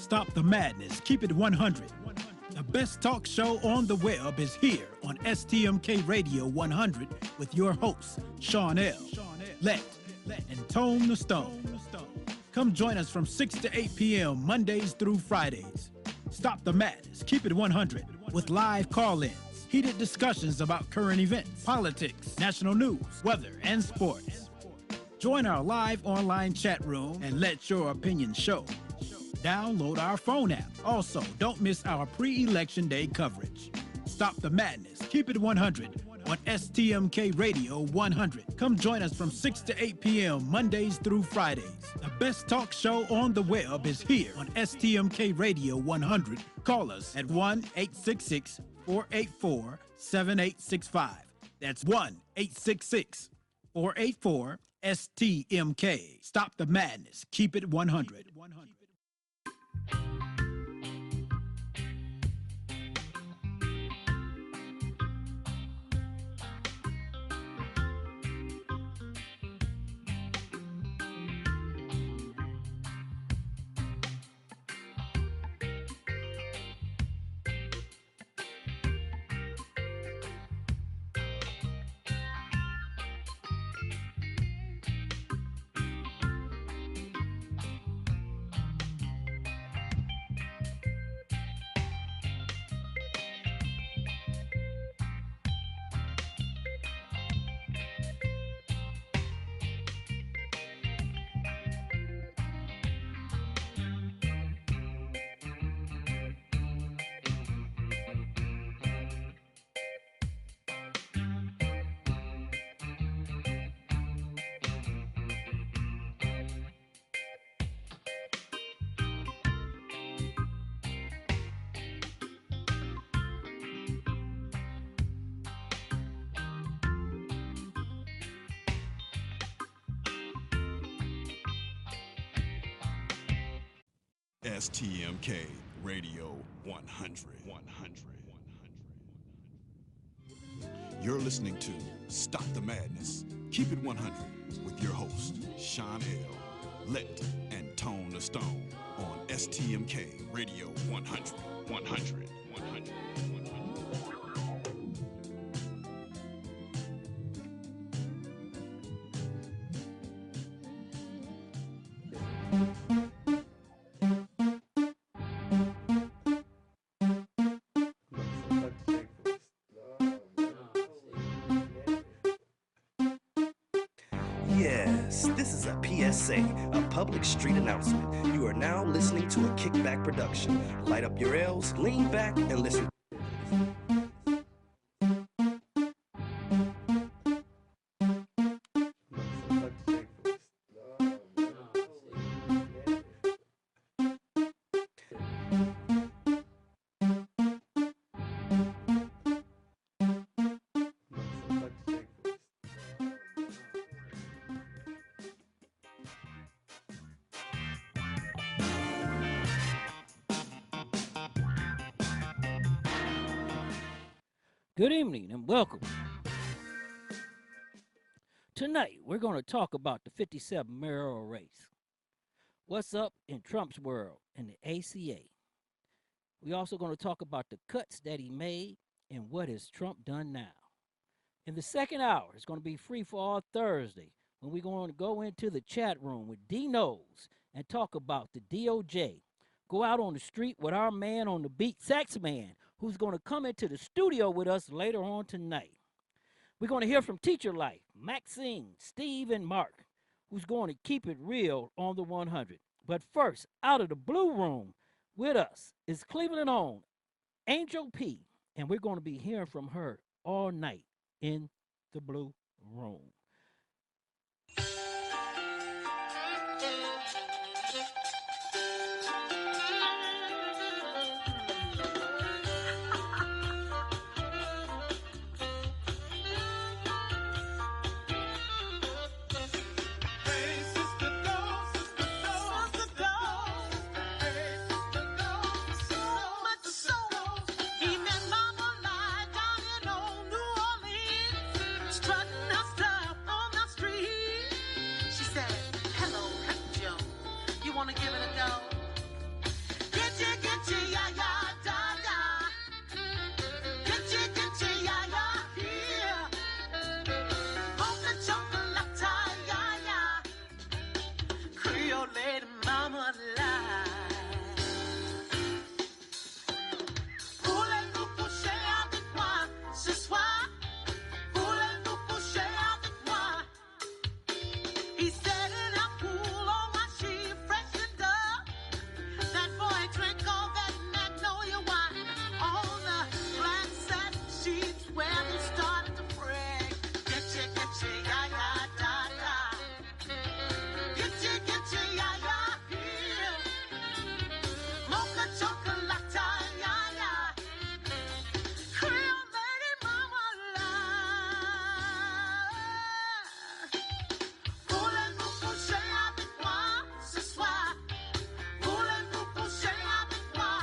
Stop the madness. Keep it 100. The best talk show on the web is here on STMK Radio 100 with your hosts, Sean L., Let, and Tone the Stone. Come join us from 6 to 8 p.m. Mondays through Fridays. Stop the madness. Keep it 100 with live call-ins, heated discussions about current events, politics, national news, weather, and sports. Join our live online chat room and let your opinion show. Download our phone app. Also, don't miss our pre-election day coverage. Stop the madness. Keep it 100 on STMK Radio 100. Come join us from 6 to 8 p.m. Mondays through Fridays. The best talk show on the web is here on STMK Radio 100. Call us at 1-866-484-7865. That's 1-866-484-STMK. Stop the madness. Keep it 100. STMK Radio 100. You're listening to Stop the Madness, Keep It 100 with your host, Sean L., Let, and Tone the Stone on STMK Radio 100. Yes, this is a PSA, a public street announcement. You are now listening to a Kickback production. Light up your L's, lean back, and listen. Good evening and welcome. Tonight, we're going to talk about the 57 mayoral race. What's up in Trump's world and the ACA. We're also going to talk about the cuts that he made and what has Trump done now. In the second hour, it's going to be free for all Thursday when we're going to go into the chat room with D Knows and talk about the DOJ. Go out on the street with our man on the beat, Saxman, who's going to come into the studio with us later on tonight. We're going to hear from Teacher Life, Maxine, Steve, and Mark, who's going to keep it real on the 100. But first, out of the Blue Room with us is Cleveland own Angel P, and we're going to be hearing from her all night in the Blue Room. Strutting her stuff. Voulez-vous coucher avec moi ce soir? Voulez-vous coucher avec moi? He said in a pool on my sheet, freshened up. That boy drank all that magnolia wine on the black satin sheets where they started to break. Getcha, ya, ya, da, da. Getcha, ya, ya, here. Mocha chocolate, ya, ya. Creole lady mama love. Voulez-vous coucher avec moi ce soir? Voulez-vous coucher avec moi?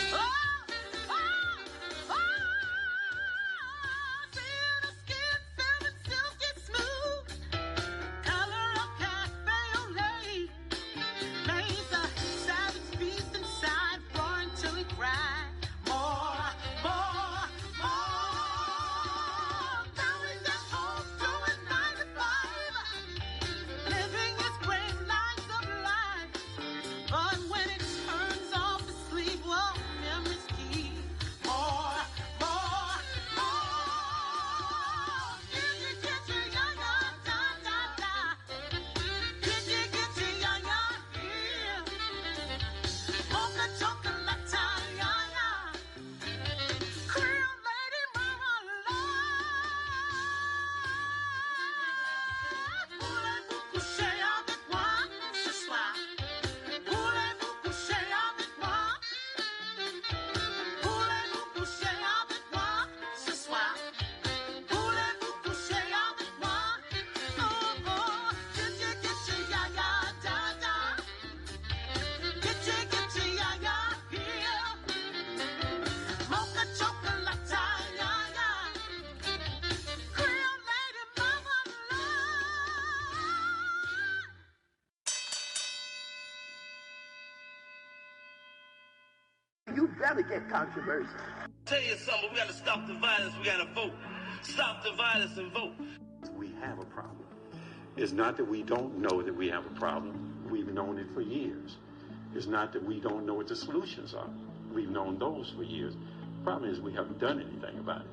Oh, oh, oh, seeing the skin feeling silky smooth, color of cafe au lait, made the savage beast inside roar until he cried, more, more, more. Now he's at home doing 9 to 5, living his brave lives of life. But when it turns off to sleep, well, memories keep more, more, more. Get you, ya, ya, da, da, da. Get you, ya, ya, here. Mocha chocolate, ya, ya. Creole lady mama love. Voulez-vous coucher avec moi ce soir? Voulez-vous coucher avec moi? Voulez-vous coucher avec moi ce soir? Voulez-vous coucher avec moi? Oh, oh, get you, ya, ya, da, da. Get you, ya, ya, here. Mocha chocolate, ya, ya. Creole lady mama love. You better get controversial. Tell you something, we gotta stop the violence, we gotta vote. Stop the violence and vote. We have a problem. It's not that we don't know that we have a problem. We've known it for years. It's not that we don't know what the solutions are. We've known those for years. The problem is we haven't done anything about it.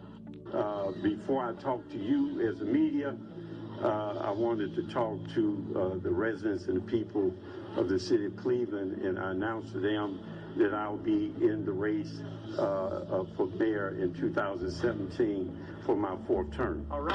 Before I talk to you as the media, I wanted to talk to the residents and the people of the city of Cleveland, and I announced to them that I'll be in the race for mayor in 2017 for my 4th term. All right.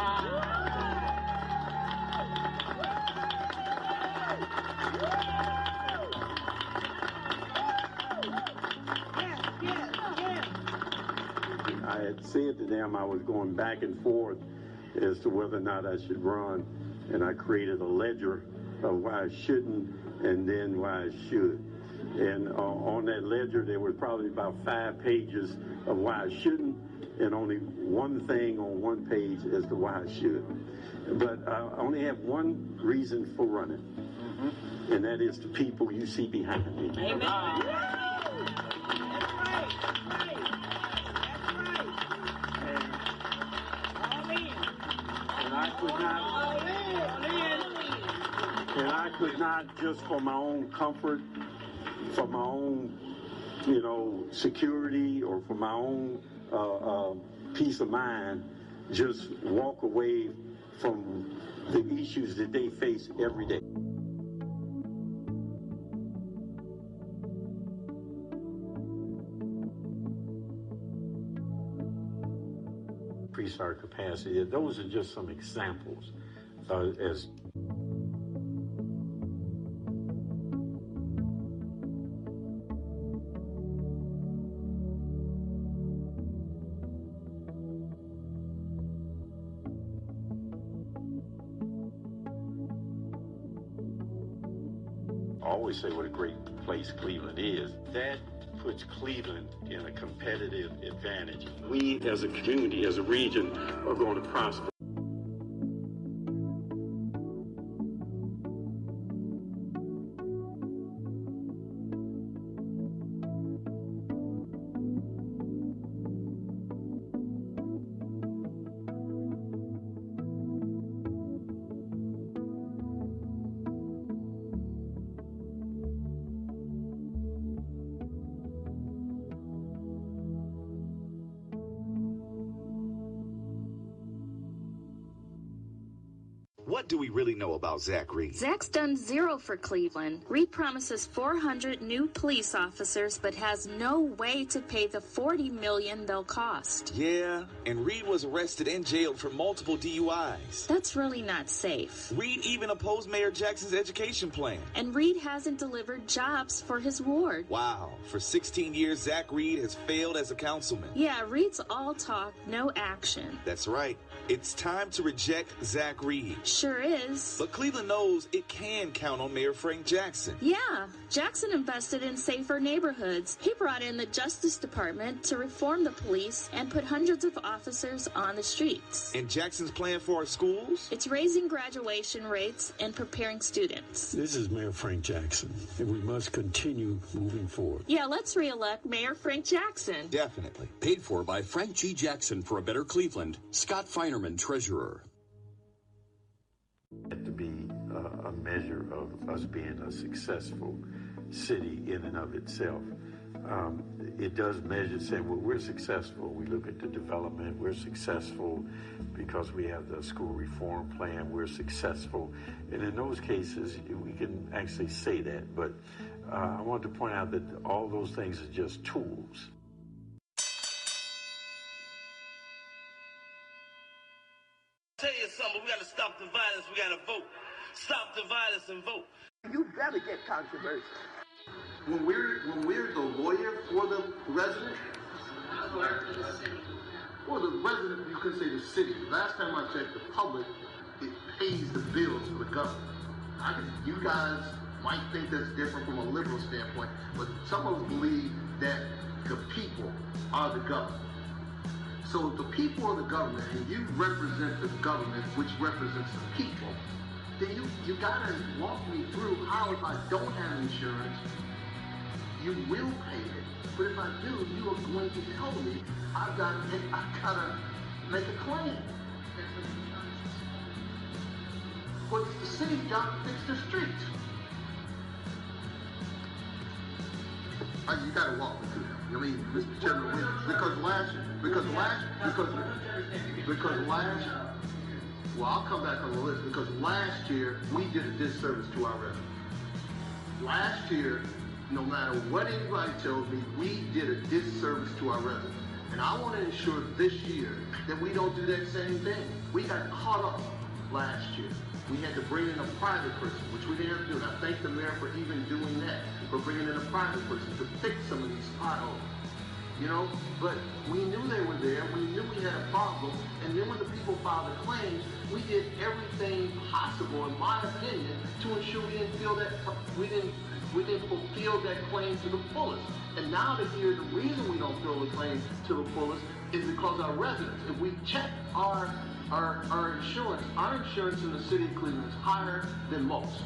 I had said to them I was going back and forth as to whether or not I should run, and I created a ledger of why I shouldn't and then why I should. And on that ledger, there was probably about 5 pages of why I shouldn't, and only one thing on one page as to why I should. But I only have one reason for running, and that is the people you see behind me. Amen. That's right. And I could not just for my own comfort, for my own, security, or for my own peace of mind, just walk away from the issues that they face every day. Increase our capacity. Those are just some examples as I always say what a great place Cleveland is. That puts Cleveland in a competitive advantage. We as a community, as a region, are going to prosper. do we really know about Zack Reed? Zack's done zero for Cleveland. Reed promises 400 new police officers, but has no way to pay the $40 million they'll cost. Yeah, and Reed was arrested and jailed for multiple DUIs. That's really not safe. Reed even opposed Mayor Jackson's education plan. And Reed hasn't delivered jobs for his ward. Wow, for 16 years, Zack Reed has failed as a councilman. Yeah, Reed's all talk, no action. That's right. It's time to reject Zack Reed. Sure is. But Cleveland knows it can count on Mayor Frank Jackson. Yeah, Jackson invested in safer neighborhoods. He brought in the Justice Department to reform the police and put hundreds of officers on the streets. And Jackson's plan for our schools? It's raising graduation rates and preparing students. This is Mayor Frank Jackson, and we must continue moving forward. Yeah, let's re-elect Mayor Frank Jackson. Definitely. Paid for by Frank G. Jackson for a better Cleveland. Scott Feinerman, Treasurer. To be a measure of us being a successful city in and of itself. It does measure, saying, well, we're successful. We look at the development. We're successful because we have the school reform plan. We're successful. And in those cases, we can actually say that. But I want to point out that all those things are just tools. Tell you something, we gotta stop the violence, we gotta vote. Stop the violence and vote. You better get controversial. When we're the lawyer for the resident, or the resident, you could say the city. Last time I checked, the public, it pays the bills for the government. You guys might think that's different from a liberal standpoint, but some of us believe that the people are the government. So if the people are the government, and you represent the government, which represents the people, then you gotta walk me through how, if I don't have insurance, you will pay it. But if I do, you are going to tell me I gotta make a claim. But it's the city's job to fix the streets. You gotta walk me through that. I mean, Mr. Chairman, well, I'll come back on the list, because last year we did a disservice to our residents. Last year, no matter what anybody tells me, we did a disservice to our residents. And I want to ensure this year that we don't do that same thing. We got caught up last year. We had to bring in a private person, which we didn't have to do. And I thank the mayor for even doing that, for bringing in a private person to fix some of these potholes. You know, but we knew they were there. We knew we had a problem. And then when the people filed a claim, we did everything possible, in my opinion, to ensure we didn't fulfill that claim to the fullest. And now to hear the reason we don't fill the claim to the fullest is because our residents, if we check our insurance in the city of Cleveland is higher than most.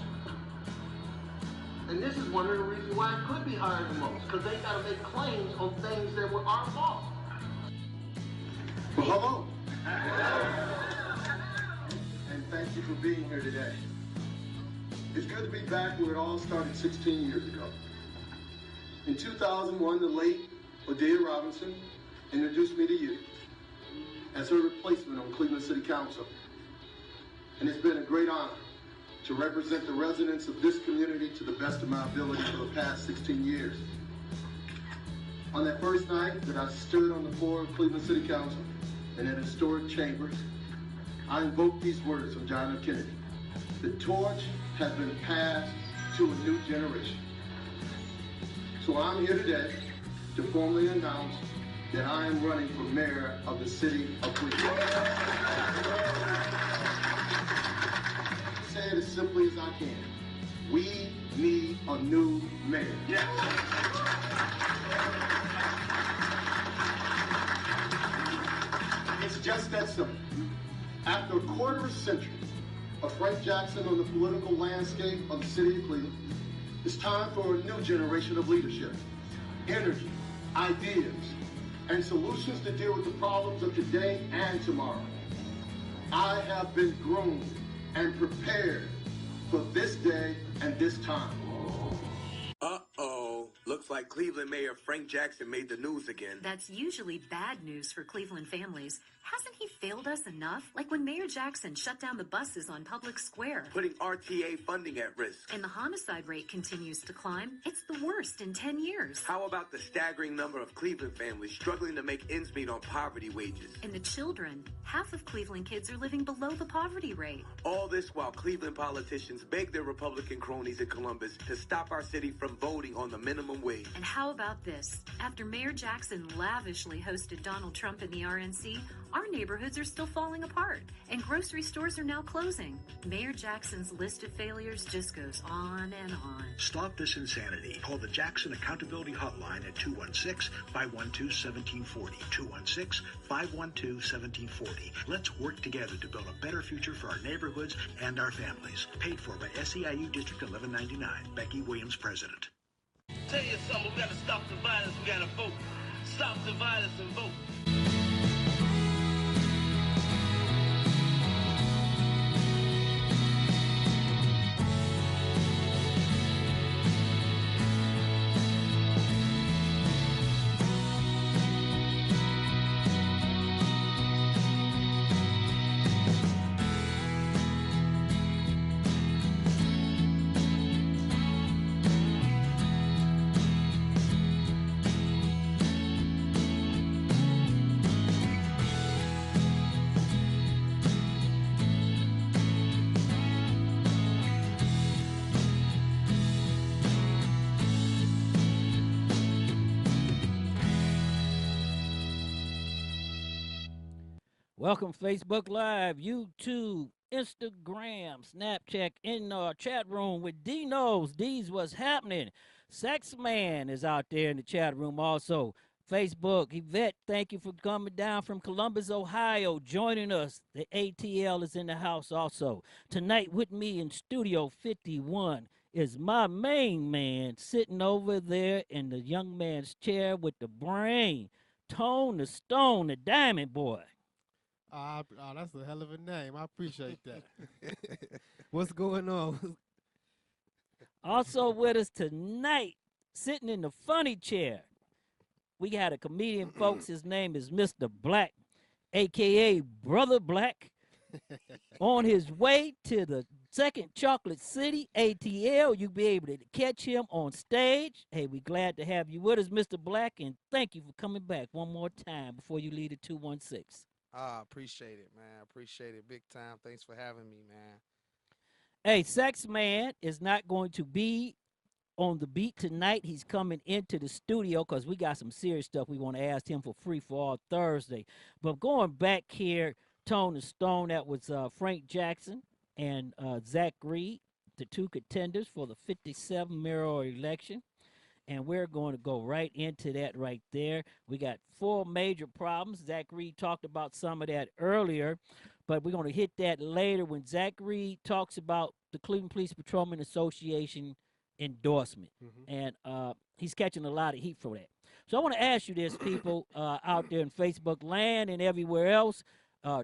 And this is one of the reasons why it could be higher than most, because they got to make claims on things that were our fault. Well, hello. And thank you for being here today. It's good to be back where it all started 16 years ago. In 2001, the late Odea Robinson introduced me to you as her replacement on Cleveland City Council. And it's been a great honor to represent the residents of this community to the best of my ability for the past 16 years. On that first night that I stood on the floor of Cleveland City Council in that historic chambers, I invoked these words from John F. Kennedy. The torch has been passed to a new generation. So I'm here today to formally announce that I am running for mayor of the city of Cleveland. Say it as simply as I can. We need a new mayor. Yes. It's just that simple. After a quarter century of Frank Jackson on the political landscape of the city of Cleveland, it's time for a new generation of leadership, energy, ideas, and solutions to deal with the problems of today and tomorrow. I have been groomed and prepared for this day and this time. Uh-oh. Looks like Cleveland Mayor Frank Jackson made the news again. That's usually bad news for Cleveland families. Hasn't he failed us enough? Like when Mayor Jackson shut down the buses on Public Square. Putting RTA funding at risk. And the homicide rate continues to climb. It's the worst in 10 years. How about the staggering number of Cleveland families struggling to make ends meet on poverty wages? And the children. Half of Cleveland kids are living below the poverty rate. All this while Cleveland politicians beg their Republican cronies in Columbus to stop our city from voting on the minimum wage. And how about this? After Mayor Jackson lavishly hosted Donald Trump in the RNC, our neighborhoods are still falling apart, and grocery stores are now closing. Mayor Jackson's list of failures just goes on and on. Stop this insanity. Call the Jackson Accountability Hotline at 216-512-1740. 216-512-1740. Let's work together to build a better future for our neighborhoods and our families. Paid for by SEIU District 1199. Becky Williams, President. Tell you something, we gotta stop the violence, we gotta vote. Stop the violence and vote. Welcome, Facebook Live, YouTube, Instagram, Snapchat, in our chat room with D knows. D's what's happening. Saxman is out there in the chat room also. Facebook, Yvette, thank you for coming down from Columbus, Ohio, joining us. The ATL is in the house also. Tonight with me in Studio 51 is my main man sitting over there in the young man's chair with the brain, Tone the Stone, the Diamond Boy. That's a hell of a name. I appreciate that. What's going on? Also with us tonight, sitting in the funny chair, we got a comedian, folks. His name is Mr. Black, a.k.a. Brother Black, on his way to the second Chocolate City, ATL. You'll be able to catch him on stage. Hey, we glad to have you with us, Mr. Black, and thank you for coming back one more time before you leave the 216. Appreciate it, man. Appreciate it big time. Thanks for having me, man. Hey, Saxman is not going to be on the beat tonight. He's coming into the studio because we got some serious stuff we want to ask him for free for all Thursday. But going back here, Tone the Stone, that was Frank Jackson and Zack Reed, the two contenders for the 57 mayoral election. And we're going to go right into that right there. We got four major problems. Zack Reed talked about some of that earlier, but we're going to hit that later when Zack Reed talks about the Cleveland Police Patrolmen Association endorsement. And he's catching a lot of heat for that. So I want to ask you this, people out there in Facebook land and everywhere else,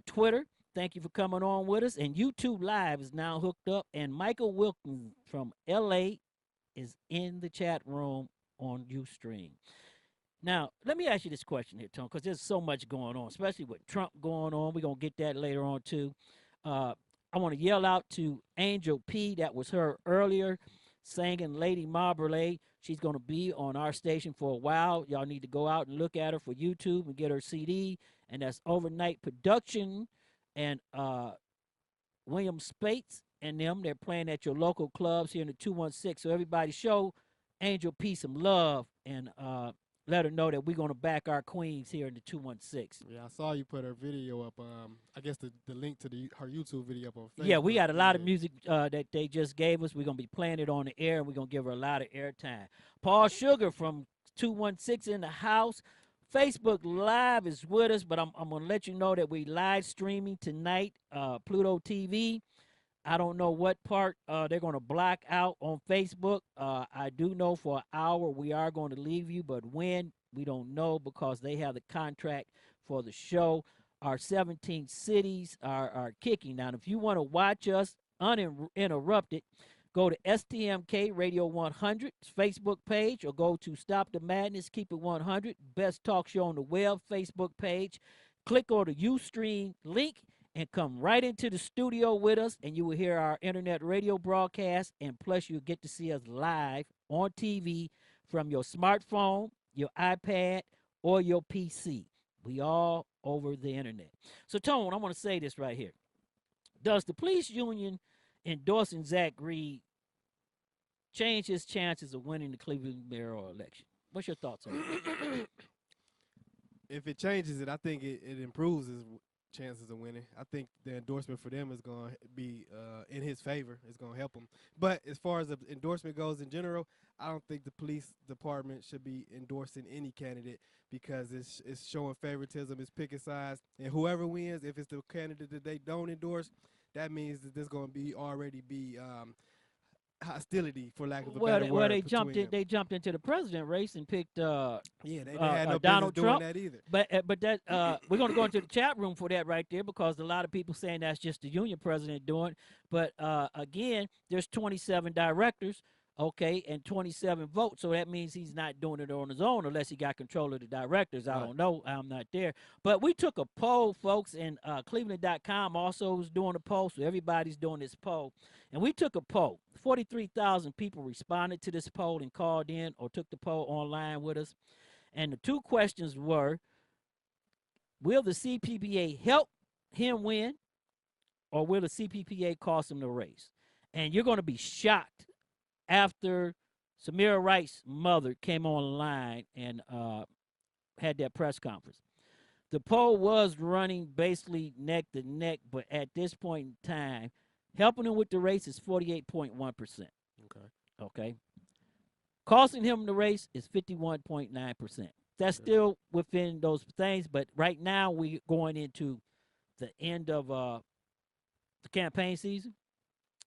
Twitter, thank you for coming on with us. And YouTube Live is now hooked up. And Michael Wilkins from L.A. is in the chat room on Ustream. Now, let me ask you this question here, Tone, because there's so much going on, especially with Trump going on. We're going to get that later on, too. I want to yell out to Angel P. That was her earlier, singing Lady Marmalade. She's going to be on our station for a while. Y'all need to go out and look at her for YouTube and get her CD. And that's Overnight Production and William Spates and them. They're playing at your local clubs here in the 216. So everybody show Angel P some love and let her know that we're going to back our queens here in the 216. Yeah, I saw you put her video up. I guess the link to her YouTube video up on Facebook. Yeah, we got a lot of music that they just gave us. We're going to be playing it on the air, and we're going to give her a lot of airtime. Paul Sugar from 216 in the house. Facebook Live is with us, but I'm going to let you know that we live streaming tonight, Pluto TV. I don't know what part they're going to block out on Facebook. I do know for an hour we are going to leave you, but when, we don't know because they have the contract for the show. Our 17 cities are kicking. Now, if you want to watch us uninterrupted, Go to STMK Radio 100 Facebook page, or go to Stop the Madness, Keep It 100, Best Talk Show on the Web Facebook page. Click on the Ustream link and come right into the studio with us, and you will hear our internet radio broadcast, and plus you'll get to see us live on TV from your smartphone, your iPad, or your PC. We all over the internet. So, Tone, I want to say this right here. Does the police union endorsing Zack Reed change his chances of winning the Cleveland mayoral election? What's your thoughts on that? If it changes it, I think it improves his chances of winning. I think the endorsement for them is going to be in his favor. It's going to help him. But as far as the endorsement goes in general, I don't think the police department should be endorsing any candidate because it's showing favoritism, it's picking sides, and whoever wins, if it's the candidate that they don't endorse, that means that there's going to be already be hostility, for lack of a better word. Well, they jumped into the president race and picked they had no Donald business Trump. doing that either. But that we're going to go into the chat room for that right there, because a lot of people saying that's just the union president doing. But again, there's 27 directors, okay, and 27 votes. So that means he's not doing it on his own unless he got control of the directors. I don't know. I'm not there. But we took a poll, folks, and Cleveland.com also was doing a poll. So everybody's doing this poll. And we took a poll. 43,000 people responded to this poll and called in or took the poll online with us. And the two questions were, will the CPPA help him win, or will the CPPA cost him the race? And you're going to be shocked after Samira Wright's mother came online and had that press conference. The poll was running basically neck to neck, but at this point in time, helping him with the race is 48.1%. Okay. Costing him the race is 51.9%. That's still within those things, but right now we're going into the end of the campaign season.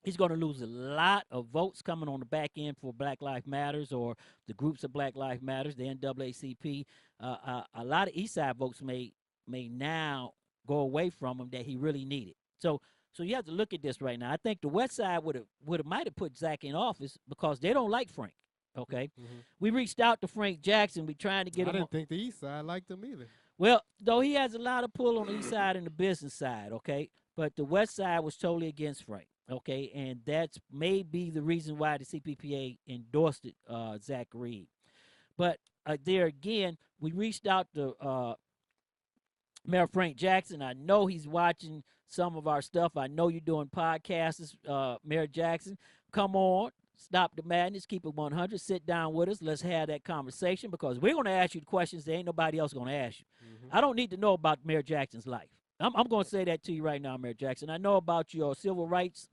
He's going to lose a lot of votes coming on the back end for Black Lives Matters or the groups of Black Lives Matters, the NAACP. A lot of East Side votes may now go away from him that he really needed. So you have to look at this right now. I think the West Side might have put Zack in office because they don't like Frank. Okay, we reached out to Frank Jackson. We trying to get him. I didn't think the East Side liked him either. Well, though he has a lot of pull on the East Side and the business side. Okay, but the West Side was totally against Frank. Okay, and that's maybe the reason why the CPPA endorsed it, Zack Reed. But there again, we reached out to Mayor Frank Jackson. I know he's watching some of our stuff. I know you're doing podcasts, Mayor Jackson. Come on, Stop the Madness, Keep It 100. Sit down with us. Let's have that conversation, because we're going to ask you the questions that ain't nobody else going to ask you. I don't need to know about Mayor Jackson's life. I'm going to say that to you right now, Mayor Jackson. I know about your civil rights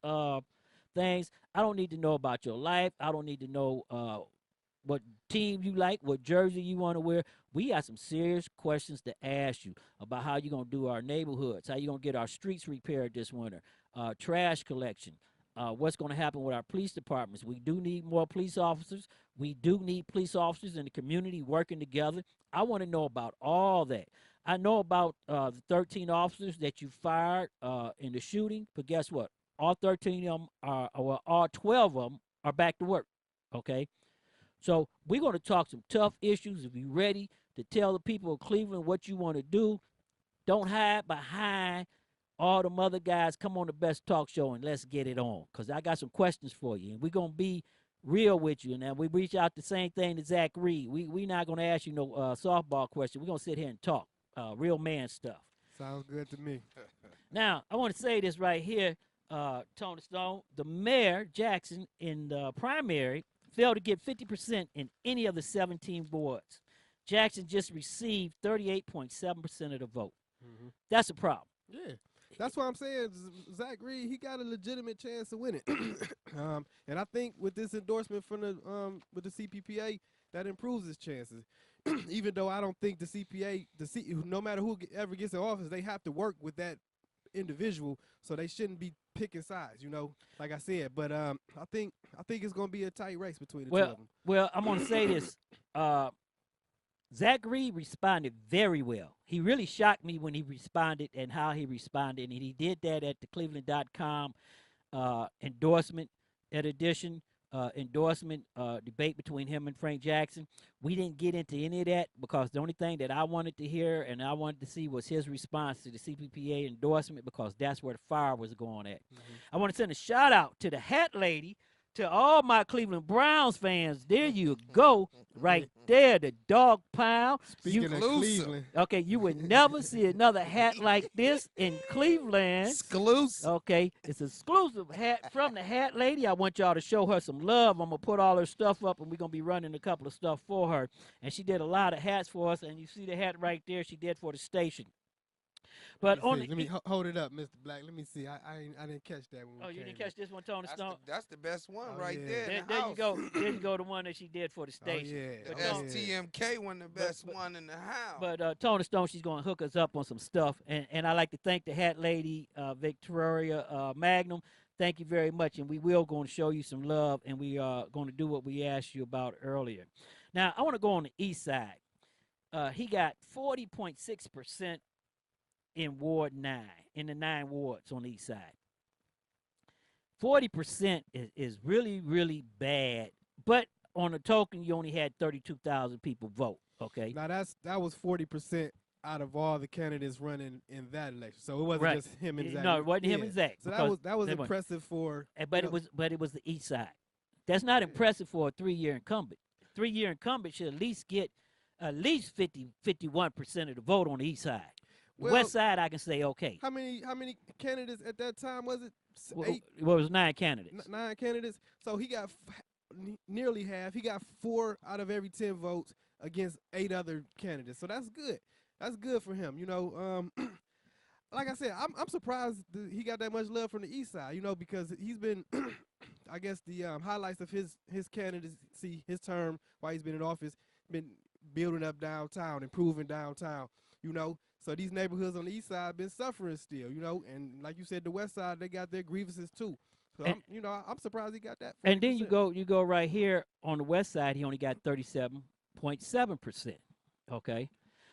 things. I don't need to know about your life. I don't need to know what team you like, what jersey you want to wear. We got some serious questions to ask you about how you're going to do our neighborhoods, how you're going to get our streets repaired this winter, trash collection, what's going to happen with our police departments. We do need more police officers. We do need police officers in the community working together. I want to know about all that. I know about the 13 officers that you fired in the shooting, but guess what? All 13 of them all 12 of them are back to work, okay? So we're going to talk some tough issues. If you're ready to tell the people of Cleveland what you want to do, don't hide behind all them other guys. Come on the Best Talk Show and let's get it on, because I got some questions for you. And we're going to be real with you. Now, we reach out the same thing to Zack Reed. We're not going to ask you no softball question. We're going to sit here and talk real man stuff. Sounds good to me. Now, I want to say this right here, Tony Stone. The mayor, Jackson, in the primary, failed to get 50% in any of the 17 wards. Jackson just received 38.7% of the vote. That's a problem. Yeah. That's why I'm saying Zack Reed, he got a legitimate chance to win it. And I think with this endorsement from with the CPPA, that improves his chances. Even though I don't think the CPA, no matter who ever gets in office, they have to work with that individual, so they shouldn't be picking sides, like I said. But I think it's going to be a tight race between the two of them. Well, I'm going to say this. Zack Reed responded very well. He really shocked me when he responded and how he responded, and he did that at the Cleveland.com endorsement. at Edition, endorsement debate between him and Frank Jackson. We didn't get into any of that because the only thing that I wanted to hear and I wanted to see was his response to the CPPA endorsement because that's where the fire was going at. I want to send a shout out to the hat lady, to all my Cleveland Browns fans. There you go, right there, the dog pound. Speaking of Cleveland. Okay, you would never see another hat like this in Cleveland. Exclusive. Okay, it's exclusive hat from the hat lady. I want y'all to show her some love. I'm gonna put all her stuff up, and we're gonna be running a couple of stuff for her. And she did a lot of hats for us, and you see the hat right there. She did for the station. But on let me hold it up, Mr. Black. Let me see. I didn't catch that one. Oh, you didn't catch this one, Tony Stone? That's the best one Oh, right yeah. there. There you go. There you go. The one that she did for the station. yeah. But Oh, STMK one, the best one in the house. But Tony Stone, she's going to hook us up on some stuff. And I like to thank the hat lady, Victoria Magnum. Thank you very much. And we will going to show you some love, and we are going to do what we asked you about earlier. Now, I want to go on the east side. He got 40.6% in Ward 9, in the 9 wards on the east side. 40% is really, really bad. But on the token, you only had 32,000 people vote, okay? Now, that was 40% out of all the candidates running in that election. So it wasn't just him and Zach. No, it wasn't him and Zach. So that was impressive for. But it was the east side. That's not impressive for a 3-year incumbent. 3-year incumbent should at least get at least 51% of the vote on the east side. Well, west side, I can say okay. How many candidates at that time was it? Well, it was 9 candidates. 9 candidates. So he got nearly half. He got 4 out of every 10 votes against 8 other candidates. So that's good. That's good for him. You know, like I said, I'm surprised that he got that much love from the east side. You know, because he's been, I guess the highlights of his candidacy, his term while he's been in office, been building up downtown, improving downtown. You know. So these neighborhoods on the east side been suffering still, you know, and like you said, the west side, they got their grievances too. So I'm surprised he got that. 40%. And then you go right here on the west side, he only got 37.7%. Okay,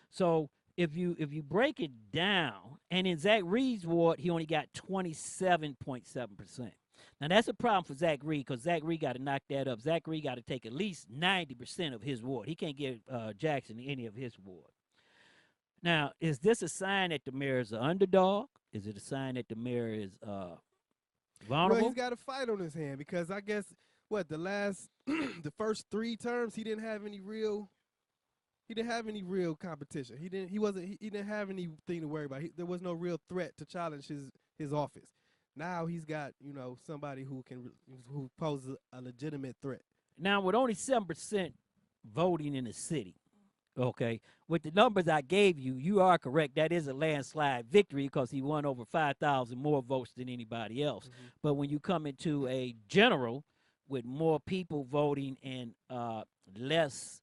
so if you break it down, and in Zack Reed's ward, he only got 27.7%. Now that's a problem for Zack Reed because Zack Reed got to knock that up. Zack Reed got to take at least 90% of his ward. He can't give Jackson any of his ward. Now, is this a sign that the mayor is an underdog? Is it a sign that the mayor is vulnerable? Well, he's got a fight on his hand because I guess the first 3 terms he didn't have any real competition. He didn't have anything to worry about. There was no real threat to challenge his office. Now he's got somebody who poses a legitimate threat. Now with only 7% voting in the city. Okay, with the numbers I gave you, you are correct. That is a landslide victory because he won over 5,000 more votes than anybody else. Mm-hmm. But when you come into a general with more people voting and less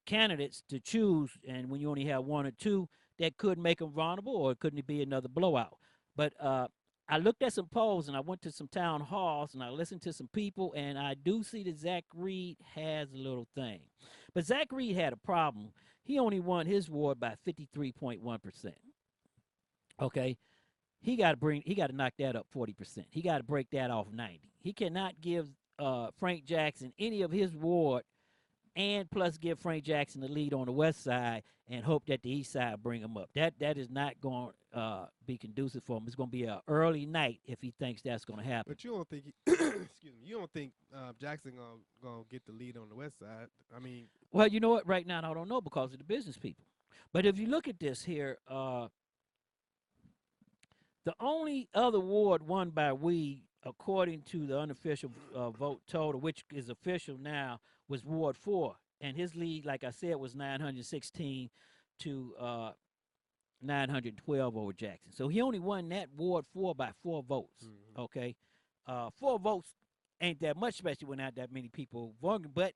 candidates to choose, and when you only have 1 or 2, that could make them vulnerable, or it couldn't be another blowout. But I looked at some polls, and I went to some town halls, and I listened to some people, and I do see that Zack Reed has a little thing. But Zack Reed had a problem. He only won his ward by 53.1%. Okay? He got to knock that up 40%. He got to break that off 90. He cannot give Frank Jackson any of his ward and plus give Frank Jackson the lead on the west side and hope that the east side bring him up. That is not going to be conducive for him. It's going to be an early night if he thinks that's going to happen. But you don't think you don't think Jackson gonna get the lead on the west side? I mean, well, you know what? Right now, I don't know because of the business people. But if you look at this here, the only other ward won by we, according to the unofficial vote total, which is official now, was Ward 4. And his lead, like I said, was 916 to 912 over Jackson. So he only won that Ward 4 by 4 votes, okay? 4 votes ain't that much, especially when not that many people voting, but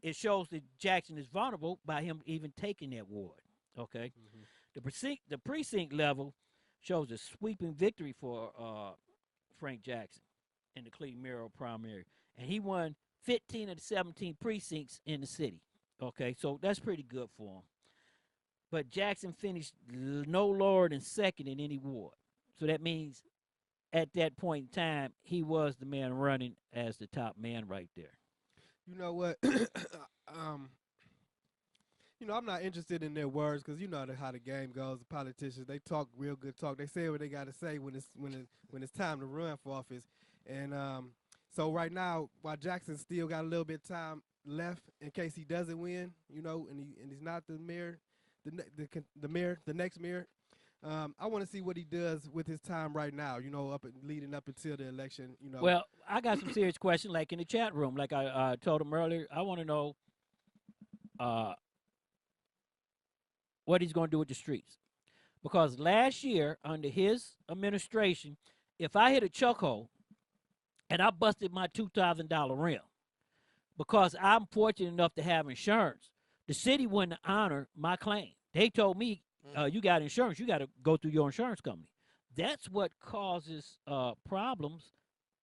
it shows that Jackson is vulnerable by him even taking that ward, okay? The precinct level shows a sweeping victory for Frank Jackson in the Cleveland Mayoral primary, and he won 15 of the 17 precincts in the city, okay? So that's pretty good for him. But Jackson finished no lower than second in any ward. So that means at that point in time, he was the man running as the top man right there. You know what? um, I'm not interested in their words because you know how the game goes. The politicians, they talk real good talk. They say what they got to say when it's time to run for office. And so right now, while Jackson still got a little bit of time left in case he doesn't win, and he's not the mayor, the next mayor. I want to see what he does with his time right now. Leading up until the election. Well, I got some serious questions, like in the chat room, like I told him earlier. I want to know what he's going to do with the streets, because last year under his administration, if I hit a chuck hole and I busted my $2,000 rim, because I'm fortunate enough to have insurance, the city wouldn't honor my claim. They told me, you got insurance, you got to go through your insurance company. That's what causes problems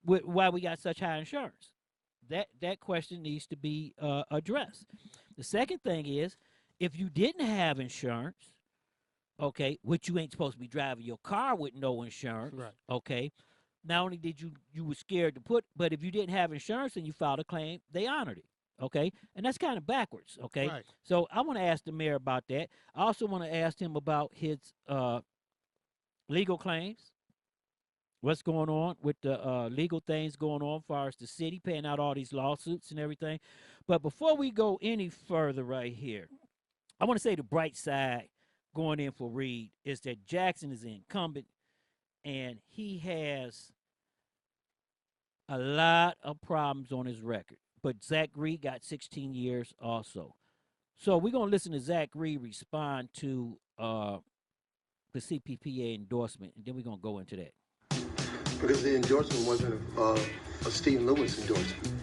with why we got such high insurance. That question needs to be addressed. The second thing is, if you didn't have insurance, okay, which you ain't supposed to be driving your car with no insurance, right? Okay, not only did you were scared to put, but if you didn't have insurance and you filed a claim, they honored it. Okay, and that's kind of backwards. Okay, right. So I want to ask the mayor about that. I also want to ask him about his legal claims. What's going on with the legal things going on as far as the city paying out all these lawsuits and everything. But before we go any further right here, I want to say the bright side going in for Reed is that Jackson is the incumbent, and he has a lot of problems on his record. But Zack Reed got 16 years also. So we're going to listen to Zack Reed respond to the CPPA endorsement, and then we're going to go into that. Because the endorsement wasn't a Steve Lewis endorsement.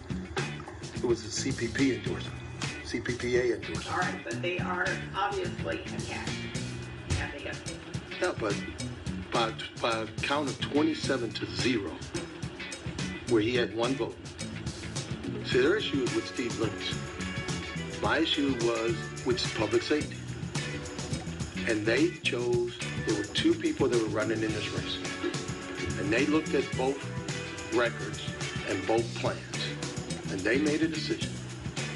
It was a CPP endorsement, CPPA endorsement. All right, but they are obviously attached. Yeah, but by a count of 27-0, where he had one vote. See, their issue was with Steve Lewis. My issue was with public safety. And they chose, there were two people that were running in this race. And they looked at both records and both plans. And they made a decision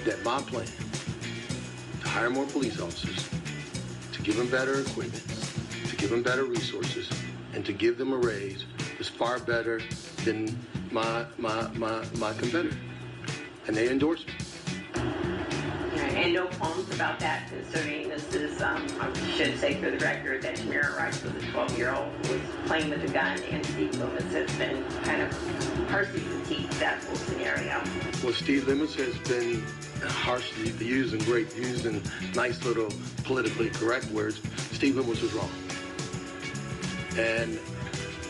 that my plan, to hire more police officers, to give them better equipment, to give them better resources, and to give them a raise is far better than my competitor. And they endorsed me. And no qualms about that, considering this is, I should say for the record that Mayoral Rice was a 12-year-old who was playing with a gun, and Steve Loomis has been kind of harshly critiqued that whole scenario. Well, Steve Loomis has been harshly using nice little politically correct words. Steve Loomis was wrong. And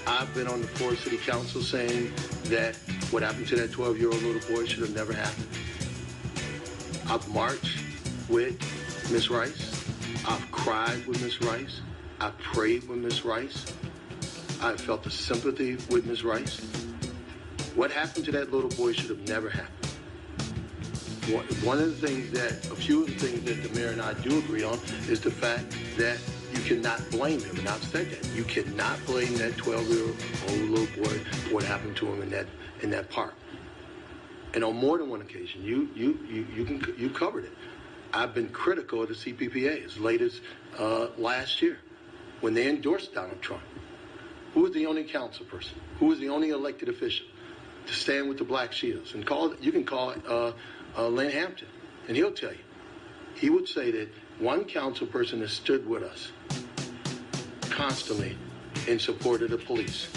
I've been on the floor of City Council saying that what happened to that 12-year-old little boy should have never happened. I've marched with Miss Rice. I've cried with Miss Rice. I've prayed with Miss Rice. I've felt the sympathy with Miss Rice. What happened to that little boy should have never happened. One of the things a few of the things that the mayor and I do agree on is the fact that you cannot blame him, and I've said that. You cannot blame that 12-year-old little boy for what happened to him in that park. And on more than one occasion, you covered it. I've been critical of the CPPA as late as last year when they endorsed Donald Trump. Who was the only council person? Who was the only elected official to stand with the Black Shields? And you can call Lynn Hampton, and he'll tell you. He would say that one council person has stood with us constantly in support of the police.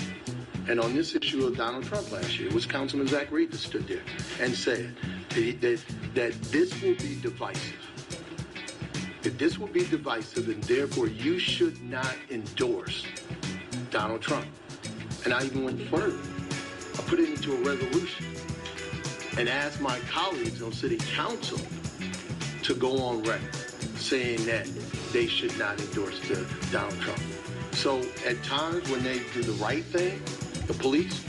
And on this issue of Donald Trump last year, it was Councilman Zack Reed that stood there and said that this will be divisive. That this will be divisive, and therefore you should not endorse Donald Trump. And I even went further. I put it into a resolution and asked my colleagues on City Council to go on record saying that they should not endorse Donald Trump. So at times when they do the right thing, the police,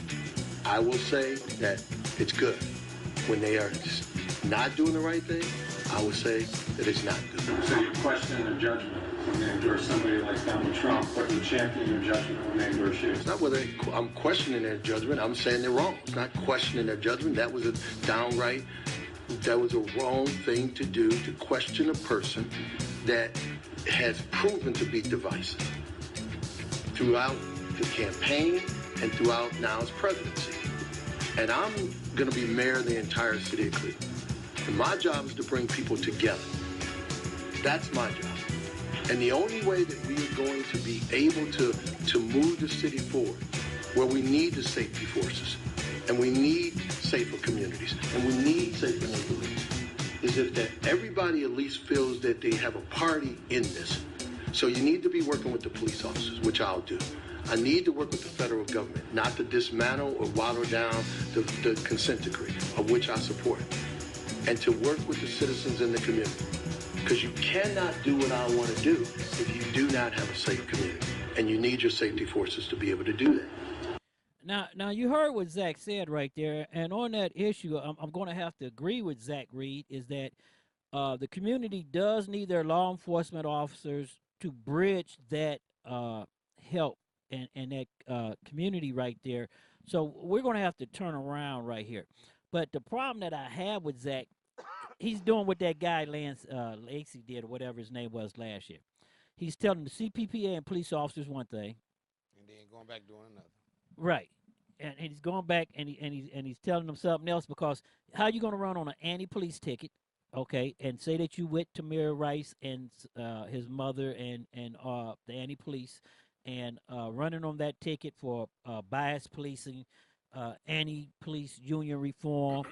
I will say that it's good. When they are not doing the right thing, I would say that it's not good. So you're questioning their judgment when they endorse somebody like Donald Trump, but you champion your judgment when they endorse you. It's not whether I'm questioning their judgment. I'm saying they're wrong. It's not questioning their judgment. That was a wrong thing to do, to question a person that has proven to be divisive throughout the campaign and throughout now his presidency. And I'm going to be mayor of the entire city of Cleveland. And my job is to bring people together. That's my job. And the only way that we are going to be able to move the city forward, where we need the safety forces, and we need safer communities, and we need safer neighborhoods, is if that everybody at least feels that they have a party in this. So you need to be working with the police officers, which I'll do. I need to work with the federal government, not to dismantle or water down the consent decree, of which I support, and to work with the citizens in the community. Because you cannot do what I want to do if you do not have a safe community, and you need your safety forces to be able to do that. Now you heard what Zach said right there, and on that issue, I'm going to have to agree with Zack Reed, is that the community does need their law enforcement officers to bridge that help and that community right there. So we're going to have to turn around right here. But the problem that I have with Zach, he's doing what that guy Lance Lacey did, or whatever his name was last year. He's telling the CPPA and police officers one thing, and then going back doing another. right? And he's going back and he's telling them something else, because how you going to run on an anti-police ticket, okay, and say that you with Tamir Rice and his mother and the anti-police, and running on that ticket for bias policing, anti-police union reform,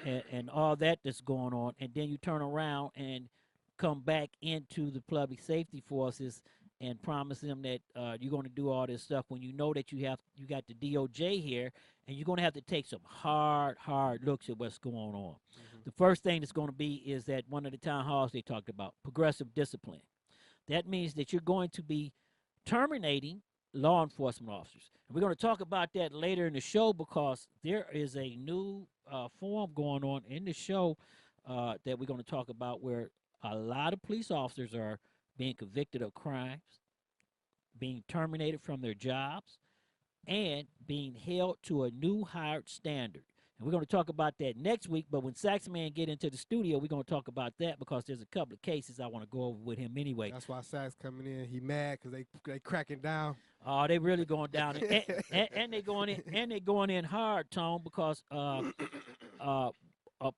and all that's going on, and then you turn around and come back into the public safety forces and promise them that you're going to do all this stuff when you know that you got the DOJ here, and you're going to have to take some hard looks at what's going on. Mm-hmm. The first thing that's going to be is that one of the town halls they talked about, progressive discipline. That means that you're going to be terminating law enforcement officers. And we're going to talk about that later in the show, because there is a new form going on in the show that we're going to talk about, where a lot of police officers are being convicted of crimes, being terminated from their jobs, and being held to a new higher standard. And we're going to talk about that next week, but when Saxman get into the studio, we're going to talk about that, because there's a couple of cases I want to go over with him anyway. That's why Sax coming in. He mad because they cracking down. Oh, they really going down, and they going in hard, Tone, because a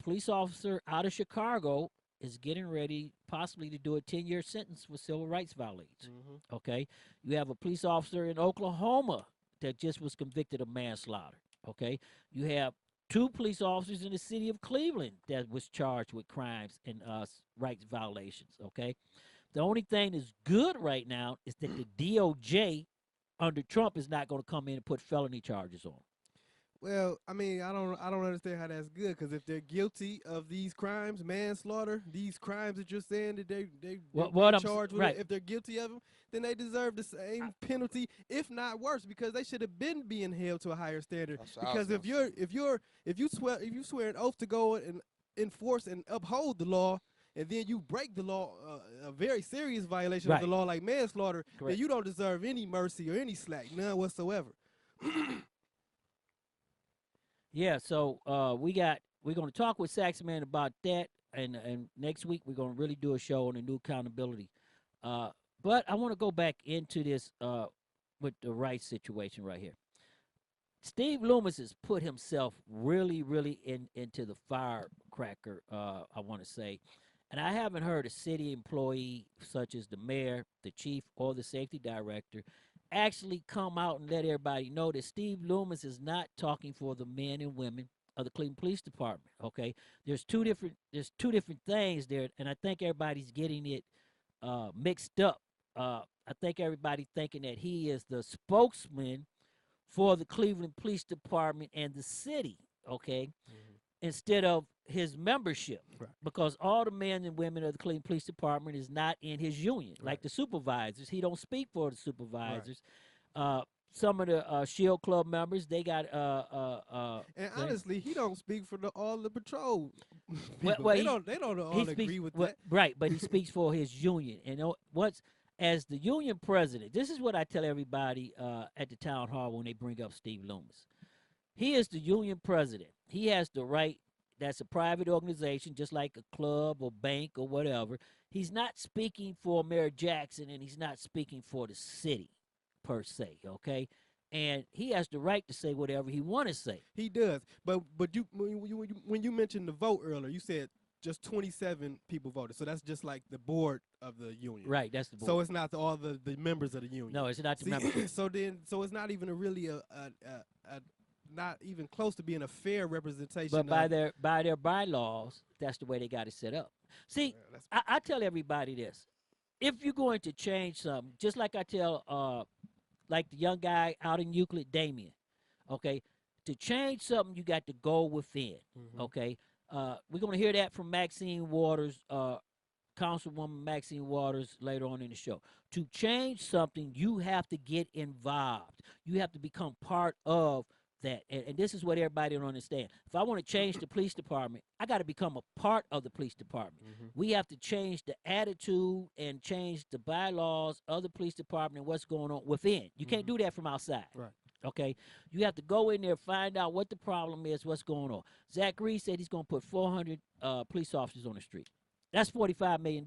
police officer out of Chicago is getting ready possibly to do a 10-year sentence for civil rights violations. Mm-hmm. Okay, you have a police officer in Oklahoma that just was convicted of manslaughter. Okay, you have 2 police officers in the city of Cleveland that was charged with crimes and rights violations. Okay, the only thing that's good right now is that the DOJ under Trump is not going to come in and put felony charges on. Well, I mean, I don't understand how that's good, because if they're guilty of these crimes, manslaughter, these crimes that you're saying that they're charged with, right, if they're guilty of them, then they deserve the same penalty, if not worse, because they should have been being held to a higher standard. Because if you swear an oath to go and enforce and uphold the law, and then you break the law, a very serious violation of the law like manslaughter, then you don't deserve any mercy or any slack, none whatsoever. Yeah, so we're going to talk with Saxman about that, and next week we're going to really do a show on the new accountability. But I want to go back into this with the Rice situation right here. Steve Loomis has put himself really into the firecracker, I want to say. And I haven't heard a city employee such as the mayor, the chief, or the safety director actually come out and let everybody know that Steve Loomis is not talking for the men and women of the Cleveland Police Department. Okay, there's two different things there, and I think everybody's getting it mixed up. I think everybody thinking that he is the spokesman for the Cleveland Police Department and the city. Okay, instead of his membership, because all the men and women of the Cleveland Police Department is not in his union, like the supervisors. He don't speak for the supervisors. some of the Shield Club members, they got And thing. honestly, he don't speak for all the patrol Well, people. well, They don't all he agree speaks with well, that. right, but he speaks for his union. And once as the union president, this is what I tell everybody at the town hall when they bring up Steve Loomis. He is the union president. He has the right. That's a private organization, just like a club or bank or whatever. He's not speaking for Mayor Jackson, and he's not speaking for the city, per se. Okay, and he has the right to say whatever he want to say. He does. But you when you mentioned the vote earlier, you said just 27 people voted. So that's just like the board of the union. Right, that's the board. So it's not all the members of the union. No, it's not the members. So it's not even not even close to being a fair representation. But by their bylaws, that's the way they got it set up. See, I tell everybody this: if you're going to change something, just like I tell, like the young guy out in Euclid, Damien, okay, to change something, you got to go within. Okay, we're gonna hear that from Maxine Waters, Councilwoman Maxine Waters, later on in the show. To change something, you have to get involved. You have to become part of that. And this is what everybody don't understand. If I want to change the police department, I got to become a part of the police department. We have to change the attitude and change the bylaws of the police department and what's going on within. You can't do that from outside. Right. Okay, you have to go in there, find out what the problem is, what's going on. Zack Reed said he's going to put 400 police officers on the street. That's $45 million.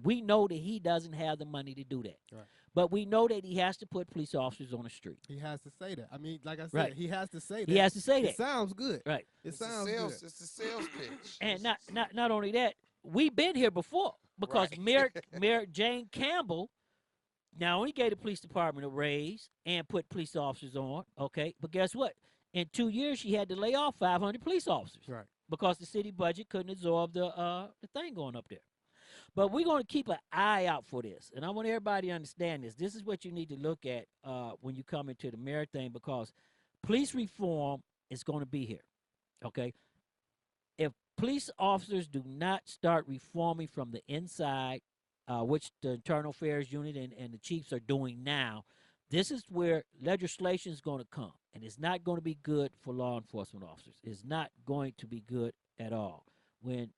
We know that he doesn't have the money to do that. Right. But we know that he has to put police officers on the street. He has to say that. I mean, like I said, Right. he has to say that. He has to say that. It sounds good. Right. It sounds sales, good. It's a sales pitch. And not only that, we've been here before because Mayor Jane Campbell not only gave the police department a raise and put police officers on, okay, but guess what? In 2 years, she had to lay off 500 police officers. Right. Because the city budget couldn't absorb the thing going up there. But we're going to keep an eye out for this. And I want everybody to understand this. This is what you need to look at when you come into the mayor thing, because police reform is going to be here, okay? If police officers do not start reforming from the inside, which the Internal Affairs Unit and the chiefs are doing now, this is where legislation is going to come. And it's not going to be good for law enforcement officers. It's not going to be good at all. When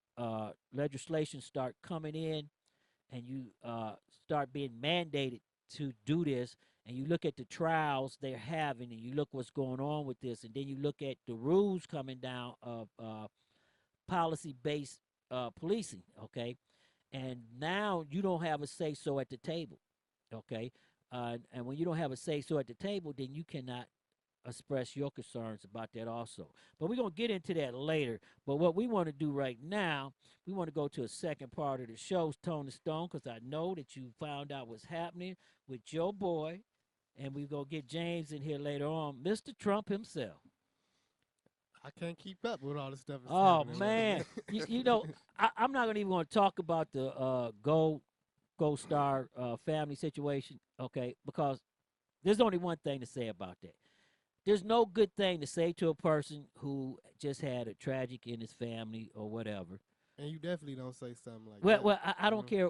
legislation start coming in and you start being mandated to do this, and you look at the trials they're having, and you look what's going on with this, and then you look at the rules coming down of policy-based policing, okay? And now you don't have a say-so at the table, okay? And when you don't have a say-so at the table, then you cannot express your concerns about that also. But we're going to get into that later. But what we want to do right now, we want to go to a second part of the show, Tony Stone, because I know that you found out what's happening with your boy, and we're going to get James in here later on, Mr. Trump himself. I can't keep up with all the stuff. That's Oh, happening. man. you know, I'm not even going to talk about the Gold Star family situation, okay, because there's only one thing to say about that. There's no good thing to say to a person who just had a tragic in his family or whatever. And you definitely don't say something like that. Well, I don't care,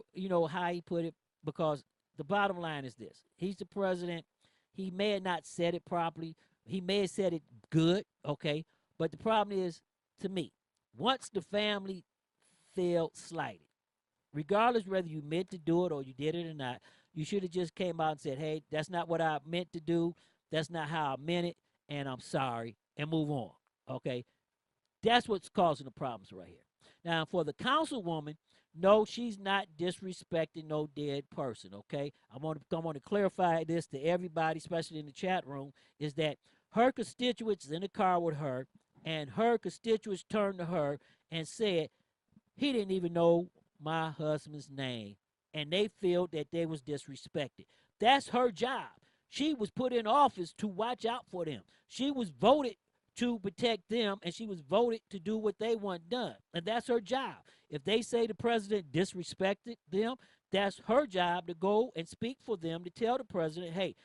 how he put it, because the bottom line is this. He's the president. He may have not said it properly. He may have said it good, okay? But the problem is, to me, once the family felt slighted, regardless whether you meant to do it or you did it or not, you should have just came out and said, hey, that's not what I meant to do. That's not how I meant it, and I'm sorry, and move on, okay? That's what's causing the problems right here. Now, for the councilwoman, no, she's not disrespecting no dead person, okay? I want to clarify this to everybody, especially in the chat room, is that her constituents in the car with her, and her constituents turned to her and said, he didn't even know my husband's name, and they feel that they was disrespected. That's her job. She was put in office to watch out for them. She was voted to protect them, and she was voted to do what they want done. And that's her job. If they say the president disrespected them, that's her job to go and speak for them, to tell the president, hey,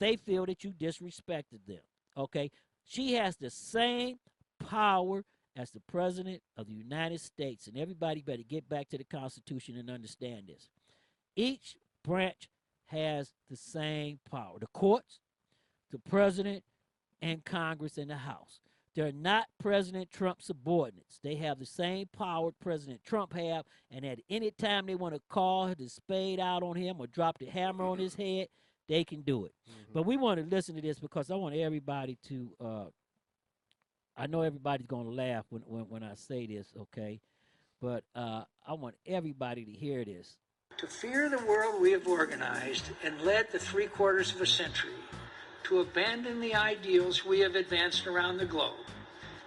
they feel that you disrespected them, okay? She has the same power as the president of the United States, and everybody better get back to the Constitution and understand this. Each branch has the same power. The courts, the president and Congress and the House. They're not President Trump's subordinates. They have the same power President Trump have, and at any time they want to call the spade out on him or drop the hammer on his head, they can do it. But we want to listen to this because I want everybody to I know everybody's going to laugh when I say this, okay? But I want everybody to hear this. To fear the world we have organized and led the 3/4 of a century, to abandon the ideals we have advanced around the globe,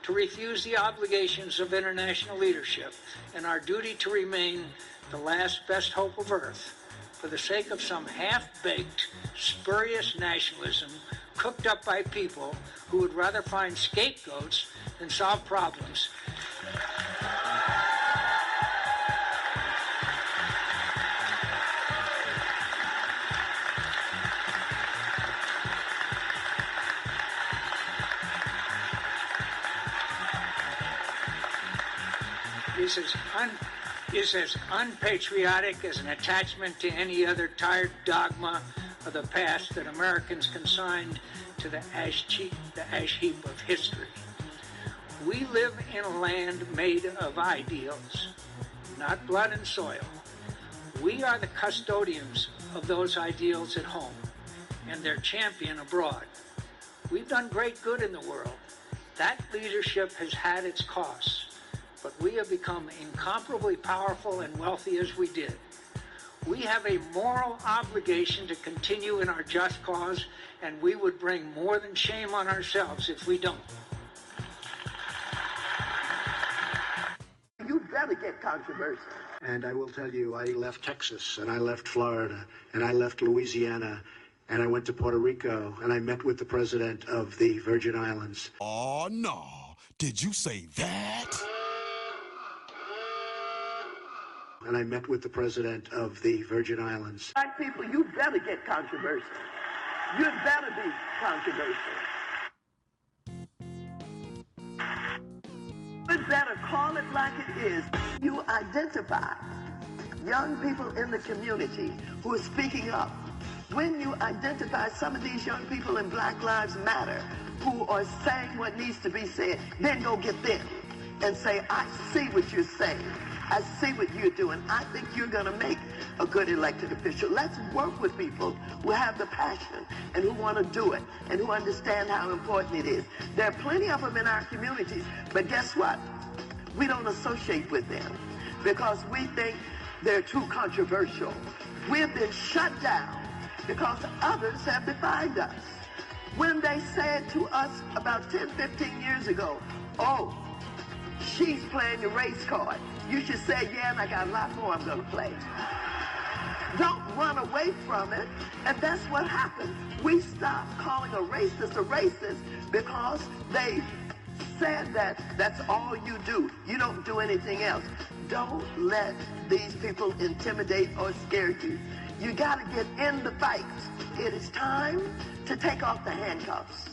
to refuse the obligations of international leadership and our duty to remain the last best hope of Earth for the sake of some half-baked, spurious nationalism cooked up by people who would rather find scapegoats than solve problems. Is as unpatriotic as an attachment to any other tired dogma of the past that Americans consigned to the ash heap of history. We live in a land made of ideals, not blood and soil. We are the custodians of those ideals at home and their champion abroad. We've done great good in the world. That leadership has had its costs. But we have become incomparably powerful and wealthy as we did. We have a moral obligation to continue in our just cause, and we would bring more than shame on ourselves if we don't. You better get controversial. And I will tell you, I left Texas, and I left Florida, and I left Louisiana, and I went to Puerto Rico, and I met with the president of the Virgin Islands. Oh, no. Did you say that? And I met with the president of the Virgin Islands. Black people, you better get controversial. You better be controversial. You better call it like it is. You identify young people in the community who are speaking up. When you identify some of these young people in Black Lives Matter who are saying what needs to be said, then go get them and say, I see what you're saying. I see what you're doing. I think you're going to make a good elected official. Let's work with people who have the passion and who want to do it and who understand how important it is. There are plenty of them in our communities, but guess what? We don't associate with them because we think they're too controversial. We've been shut down because others have defined us. When they said to us about 10, 15 years ago, oh, she's playing the race card. You should say, yeah, and I got a lot more I'm going to play. Don't run away from it. And that's what happened. We stopped calling a racist because they said that that's all you do. You don't do anything else. Don't let these people intimidate or scare you. You got to get in the fight. It is time to take off the handcuffs.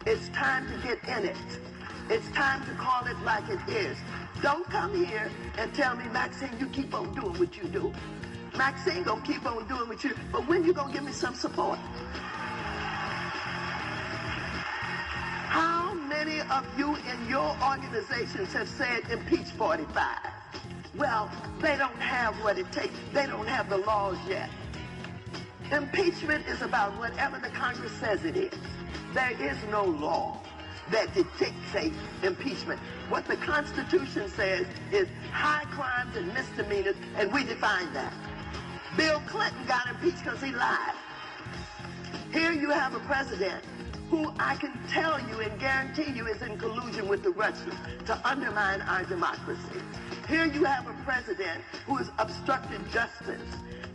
It's time to get in it. It's time to call it like it is. Don't come here and tell me, Maxine, you keep on doing what you do. Maxine gonna keep on doing what you do. But when you gonna give me some support? How many of you in your organizations have said impeach 45? Well, they don't have what it takes. They don't have the laws yet. Impeachment is about whatever the Congress says it is. There is no law that dictates impeachment. What the Constitution says is high crimes and misdemeanors, and we define that. Bill Clinton got impeached because he lied. Here you have a president who I can tell you and guarantee you is in collusion with the Russians to undermine our democracy. Here you have a president who has obstructed justice.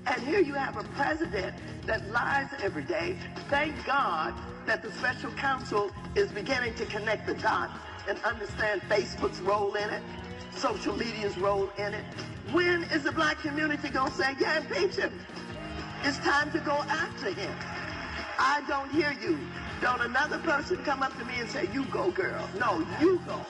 And here you have a president that lies every day. Thank God that the special counsel is beginning to connect the dots and understand Facebook's role in it, social media's role in it. When is the black community going to say, yeah, impeach him? It's time to go after him. I don't hear you. Don't another person come up to me and say, you go, girl. No, you go.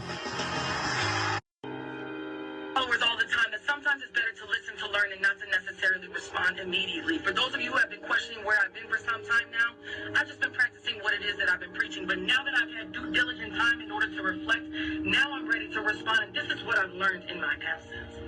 Followers all the time that sometimes it's better to listen to learning not to necessarily respond immediately. For those of you who have been questioning where I've been for some time now, I've just been practicing what it is that I've been preaching. But now that I've had due diligent time in order to reflect, now I'm ready to respond. And this is what I've learned in my absence.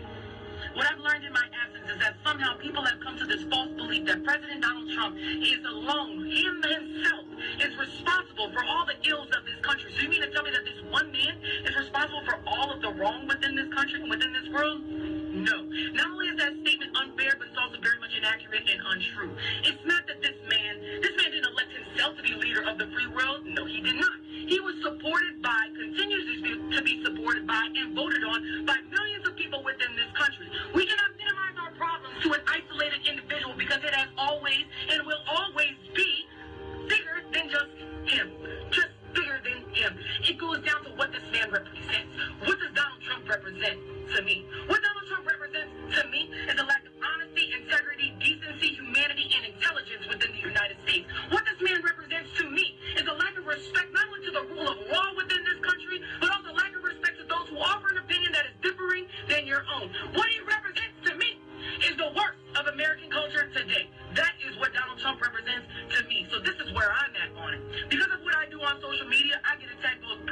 What I've learned in my absence is that somehow people have come to this false belief that President Donald Trump is alone, him himself, is responsible for all the ills of this country. So you mean to tell me that this one man is responsible for all of the wrong within this country and within this world? No. Not only is that statement unfair, but it's also very much inaccurate and untrue. It's not that this man didn't elect himself to be leader of the free world. No, he did not. He was supported by, continues to be supported by, and voted on by millions of people within this country. We cannot minimize our problems to an isolated individual because it has always and will always be bigger than just him. Just bigger than him. It goes down to what this man represents. What does Donald Trump represent to me? What Donald Trump represents to me is a lack of honesty, integrity, decency, humanity, and intelligence within the United States. What this man represents to me is a lack of respect not only to the rule of law within this country, but also lack of respect to those who offer an opinion that is differing than your own. What he represents to me is the worst of American culture today. That is what Donald Trump represents to me. So this is where I'm at on it. Because of what I do on social media, I get attacked both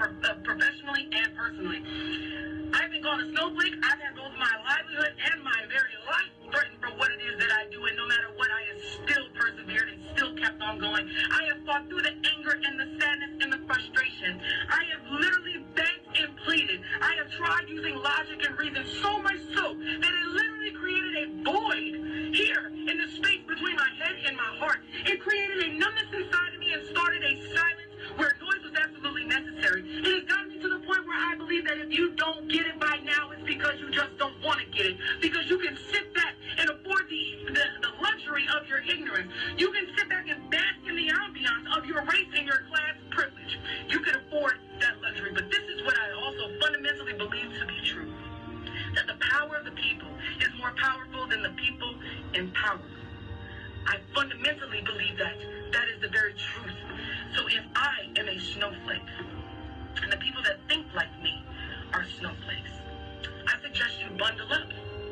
professionally and personally. I've been called a snowflake. I've had both my livelihood and my very life threatened for what it is that I do. And no matter what, I have still persevered and still kept on going. I have fought through the anger and the sadness and the frustration. I have literally begged and pleaded. I have tried using logic and reason so much so that it literally created a void here in the space between my head and my heart. It created a numbness inside of me and started a silence where noise was absolutely necessary. It has gotten me to the point where I believe that if you don't get it by now, it's because you just don't want to get it. Because you can sit back and afford the luxury of your ignorance. You can sit back and bask in the ambiance of your race and your class privilege. You can afford that luxury. But this is what I also fundamentally believe to be true. That the power of the people is more powerful than the people in power. I fundamentally believe that. That is the very truth. So if I am a snowflake, and the people that think like me are snowflakes, I suggest you bundle up.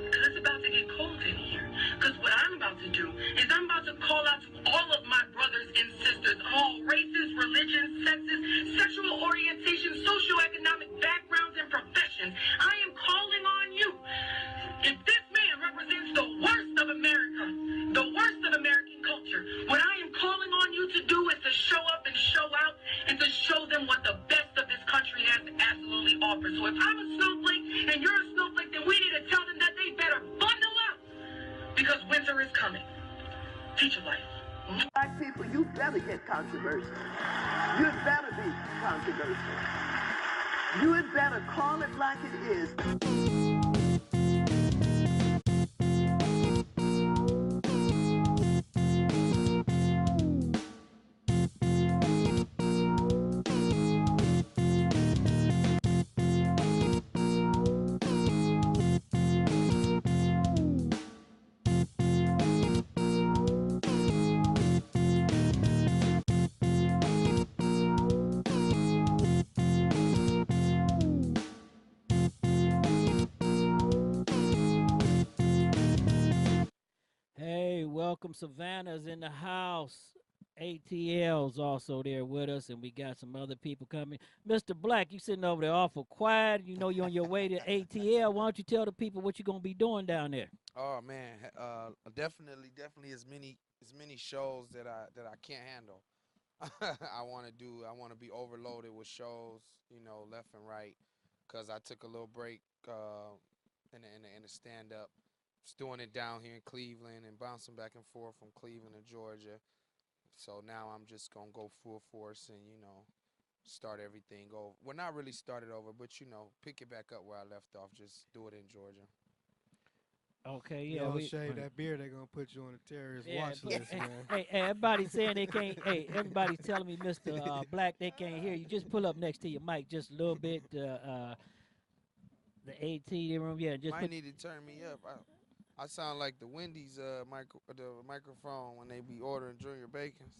Because it's about to get cold in here. Because what I'm about to do is I'm about to call out to all of my brothers and sisters, all races, religions, sexes, sexual orientations, socioeconomic backgrounds, and professions. I am calling on you. If this man represents the worst of America, the worst of American culture, what I am calling on you to do is to show up and show out and to show them what the best of this country has to absolutely offer. So if I'm a snowflake and you're a snowflake, then we need to tell them that they better bundle up because winter is coming. Teacher life. Black people, you better get controversial. You had better be controversial. You had better call it like it is. Hey, welcome Savannah's in the house. ATL's also there with us, and we got some other people coming. Mr. Black, you sitting over there awful quiet. You know you're on your way to ATL. Why don't you tell the people what you're gonna be doing down there? Oh man, definitely as many shows that I can't handle. I want to be overloaded with shows, left and right, because I took a little break in a stand up. Just doing it down here in Cleveland and bouncing back and forth from Cleveland to Georgia. So now I'm just gonna go full force and start everything over. Well, not really start it over, but pick it back up where I left off. Just do it in Georgia. Okay, You yeah, don't shave that beard, they're gonna put you on a terrorist watch list, man. Hey, everybody's saying they can't. Hey, everybody's telling me, Mr. Black, they can't hear you. Just pull up next to your mic just a little bit. The AT room, yeah. Just might need to turn me up. I sound like the Wendy's the microphone when they be ordering Junior Bacons.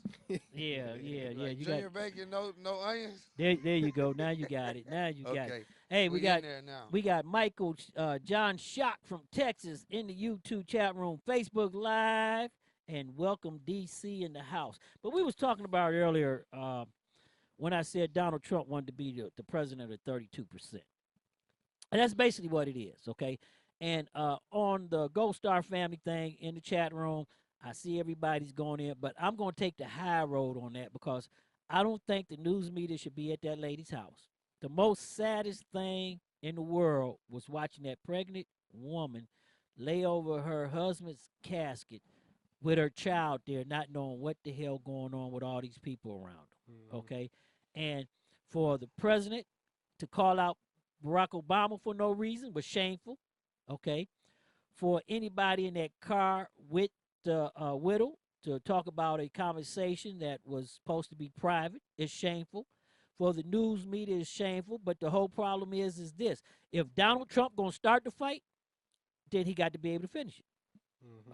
Yeah. Like, You got Junior Bacon, no onions. there. You go. Now you got it. Now you got it. Okay, Hey, we in there now. we got Michael John Shock from Texas in the YouTube chat room, Facebook Live, and welcome DC in the house. But we was talking about earlier when I said Donald Trump wanted to be the president of 32%. And that's basically what it is, okay? And on the Gold Star family thing in the chat room, I see everybody's going in, but I'm going to take the high road on that because I don't think the news media should be at that lady's house. The most saddest thing in the world was watching that pregnant woman lay over her husband's casket with her child there, not knowing what the hell going on with all these people around them, okay? And for the president to call out Barack Obama for no reason was shameful, okay? For anybody in that car with the widow to talk about a conversation that was supposed to be private is shameful. For the news media is shameful, but the whole problem is this. If Donald Trump going to start the fight, then he got to be able to finish it.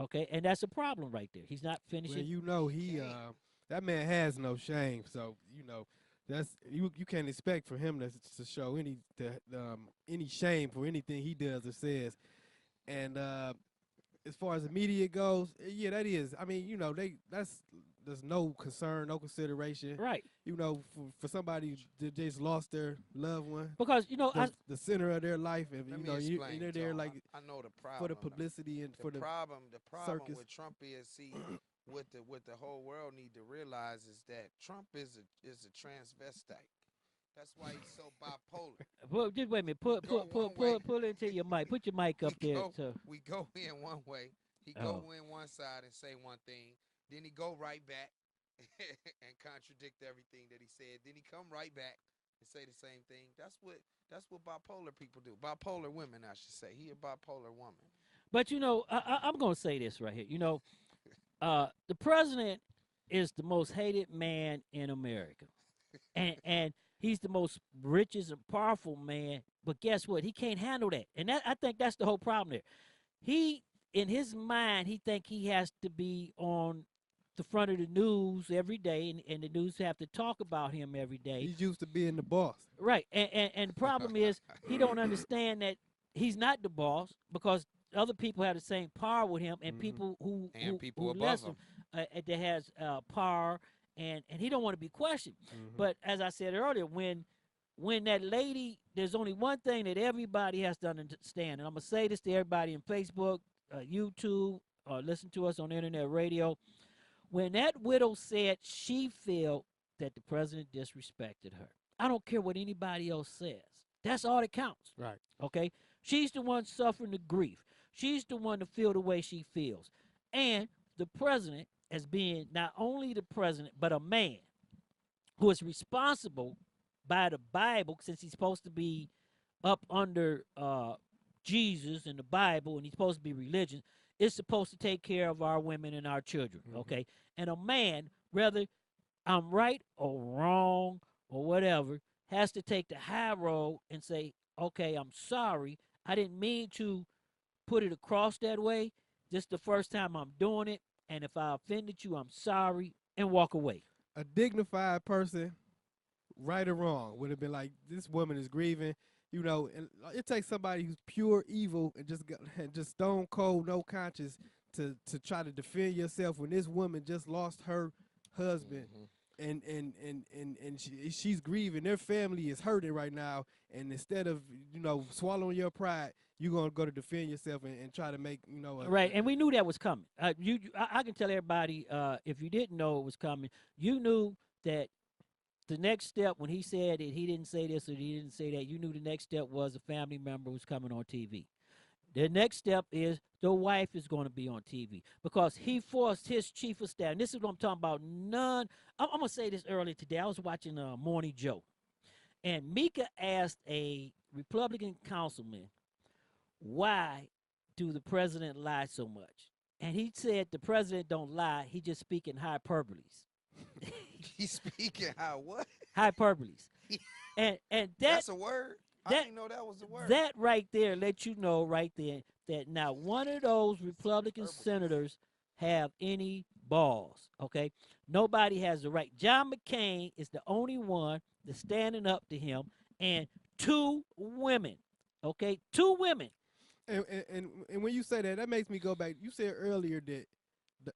Okay, and that's a problem right there. He's not finishing. Well, you know, that man has no shame. So that's you can't expect for him to show any shame for anything he does or says. And as far as the media goes, yeah, that is. I mean, you know, there's no concern, no consideration. Right. You know, for somebody that just lost their loved one. Because, you know, the center of their life, and Let you me know, explain, you're there Tom. like I know the problem. for the publicity and for the problem circus. with Trump is, see, what the whole world need to realize is that Trump is a transvestite. That's why he's so bipolar. Just wait a minute. Pull into your mic. Put your mic up there. We go in one way. He go in one side and say one thing. Then he go right back and contradict everything that he said. Then he come right back and say the same thing. That's what bipolar people do. Bipolar women, I should say. He a bipolar woman. But, you know, I'm going to say this right here. You know, the president is the most hated man in America. And he's the most richest and powerful man. But guess what? He can't handle that. And I think that's the whole problem there. He, in his mind, he think he has to be on the front of the news every day, and the news have to talk about him every day. He's used to being the boss. Right. And the problem is he don't understand that he's not the boss because other people have the same power with him, and people who above less him. That has power, and he don't want to be questioned. But as I said earlier, when that lady, there's only one thing that everybody has to understand, and I'm gonna say this to everybody in Facebook, YouTube, or listen to us on internet radio. When that widow said she felt that the president disrespected her, I don't care what anybody else says. That's all that counts. Right. Okay? She's the one suffering the grief. She's the one to feel the way she feels. And the president, as being not only the president, but a man who is responsible by the Bible, since he's supposed to be up under Jesus and the Bible, and he's supposed to be religion, is supposed to take care of our women and our children, okay? And a man, whether I'm right or wrong or whatever, has to take the high road and say, okay, I'm sorry. I didn't mean to put it across that way. This is the first time I'm doing it, and if I offended you, I'm sorry, and walk away. A dignified person, right or wrong, would have been like, this woman is grieving. You know, and it takes somebody who's pure evil and just stone cold, no conscience to try to defend yourself when this woman just lost her husband, and she's grieving. Their family is hurting right now, and instead of swallowing your pride, you're gonna go to defend yourself and try to make right. And we knew that was coming. I can tell everybody if you didn't know it was coming, you knew that. The next step, when he said that he didn't say this or he didn't say that, you knew the next step was a family member was coming on TV. The next step is the wife is going to be on TV because he forced his chief of staff. And this is what I'm talking about. I'm going to say this earlier today. I was watching Morning Joe, and Mika asked a Republican councilman, why do the president lie so much? And he said the president don't lie. He just speaking hyperboles. He's speaking how what? Hyperboles. and that's a word. I didn't know that was the word. That right there lets you know right there that not one of those Republican senators have any balls. Okay, nobody has the right. John McCain is the only one that's standing up to him, and two women. Okay, two women. And when you say that, that makes me go back. You said earlier that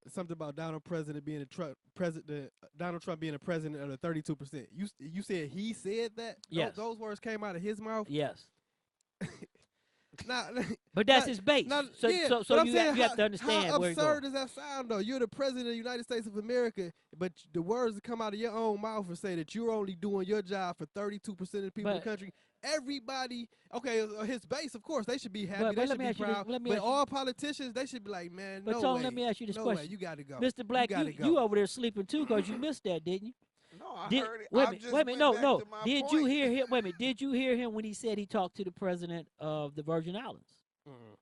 something about Donald President being a Donald Trump being a president of the 32%. You said he said that. Yes. Those words came out of his mouth. Yes. Nah, but that's his base. So you have to understand how where he's going. absurd does that sound, though? You're the president of the United States of America, but the words that come out of your own mouth and say that you're only doing your job for 32% of the people in the country. Everybody, okay, his base, of course, they should be happy. They should be proud. But all politicians, they should be like, man, but no Tone, way. let me ask you this no question. Way. You got to go. Mr. Black, you over there sleeping too because you missed that, didn't you? No, I Did, heard it. Wait I a just minute, went no. back to my Did point. you hear him? Wait a minute. Did you hear him when he said he talked to the president of the Virgin Islands?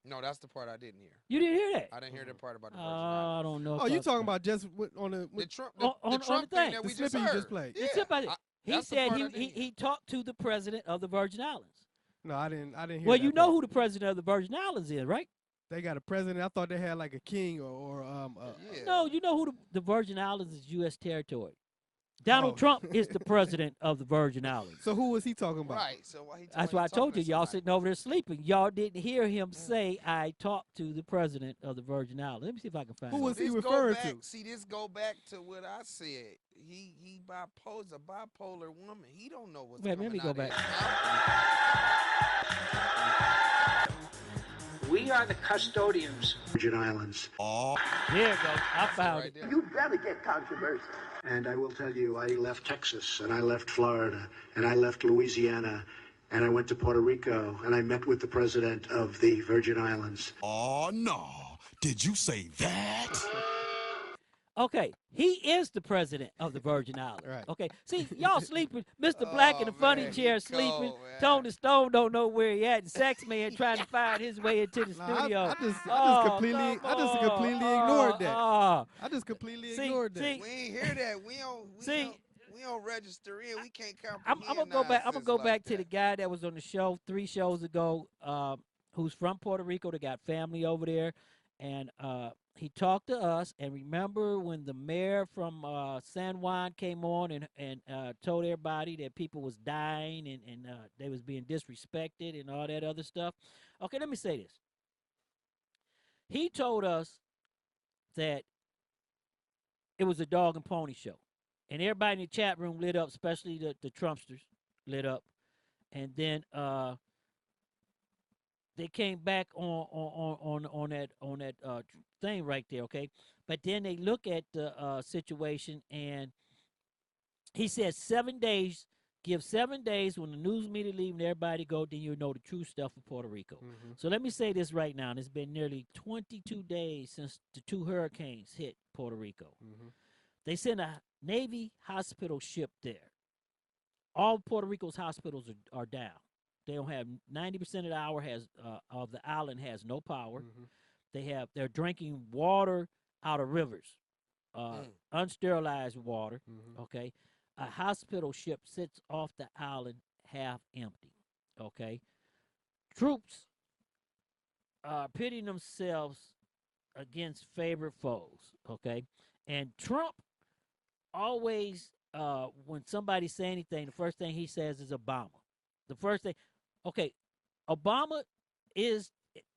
No, that's the part I didn't hear. You didn't hear that? I didn't hear the part about the Virgin I don't know. Oh, you talking about just on the Trump, on Trump the thing thing that we the just snippet heard. you just played? Yeah. He said he talked to the president of the Virgin Islands. No, I didn't hear Well, that you know part. who the president of the Virgin Islands is, right? They got a president. I thought they had like a king or No, you know who the Virgin Islands is U.S. territory. Donald Oh. Trump is the president of the Virgin Islands. So who was he talking about? Right. So why he That's why I told you, y'all sitting over there sleeping. Y'all didn't hear him say, I talked to the president of the Virgin Islands. Let me see if I can find Who it. was he This referring go back, to? See, this go back to what I said. He a bipolar woman. He don't know what's Wait, coming let me go out of back. his mouth. We are the custodians. Virgin Islands. Oh, there you go. I found it. You better get controversial. And I will tell you, I left Texas, and I left Florida, and I left Louisiana, and I went to Puerto Rico, and I met with the president of the Virgin Islands. Oh, no. Did you say that? Okay, he is the president of the Virgin Islands. Right. Okay, see, y'all sleeping. Mr. Black in the funny chair sleeping. Tone the Stone don't know where he at. And Saxman trying to find his way into the studio. I just completely ignored that. I just completely ignored that. We ain't hear that. We don't register in. We can't comprehend. I'm gonna go back to the guy that was on the show 3 shows ago, who's from Puerto Rico. They got family over there, and he talked to us. And remember when the mayor from San Juan came on and told everybody that people was dying and they was being disrespected and all that other stuff. Okay, let me say this. He told us that it was a dog and pony show. And everybody in the chat room lit up, especially the Trumpsters lit up. And then they came back on that thing right there, okay? But then they look at the situation, and he said 7 days. Give 7 days when the news media leave and everybody go, then you'll know the true stuff of Puerto Rico. Mm-hmm. So let me say this right now. And it's been nearly 22 days since the 2 hurricanes hit Puerto Rico. Mm-hmm. They sent a Navy hospital ship there. All Puerto Rico's hospitals are down. They don't have 90% of the hour of the island has no power. Mm-hmm. They're drinking water out of rivers, unsterilized water. Mm-hmm. Okay, a hospital ship sits off the island half empty. Okay, troops are pitting themselves against favorite foes. Okay, and Trump always, when somebody say anything, the first thing he says is Obama. The first thing, okay, Obama is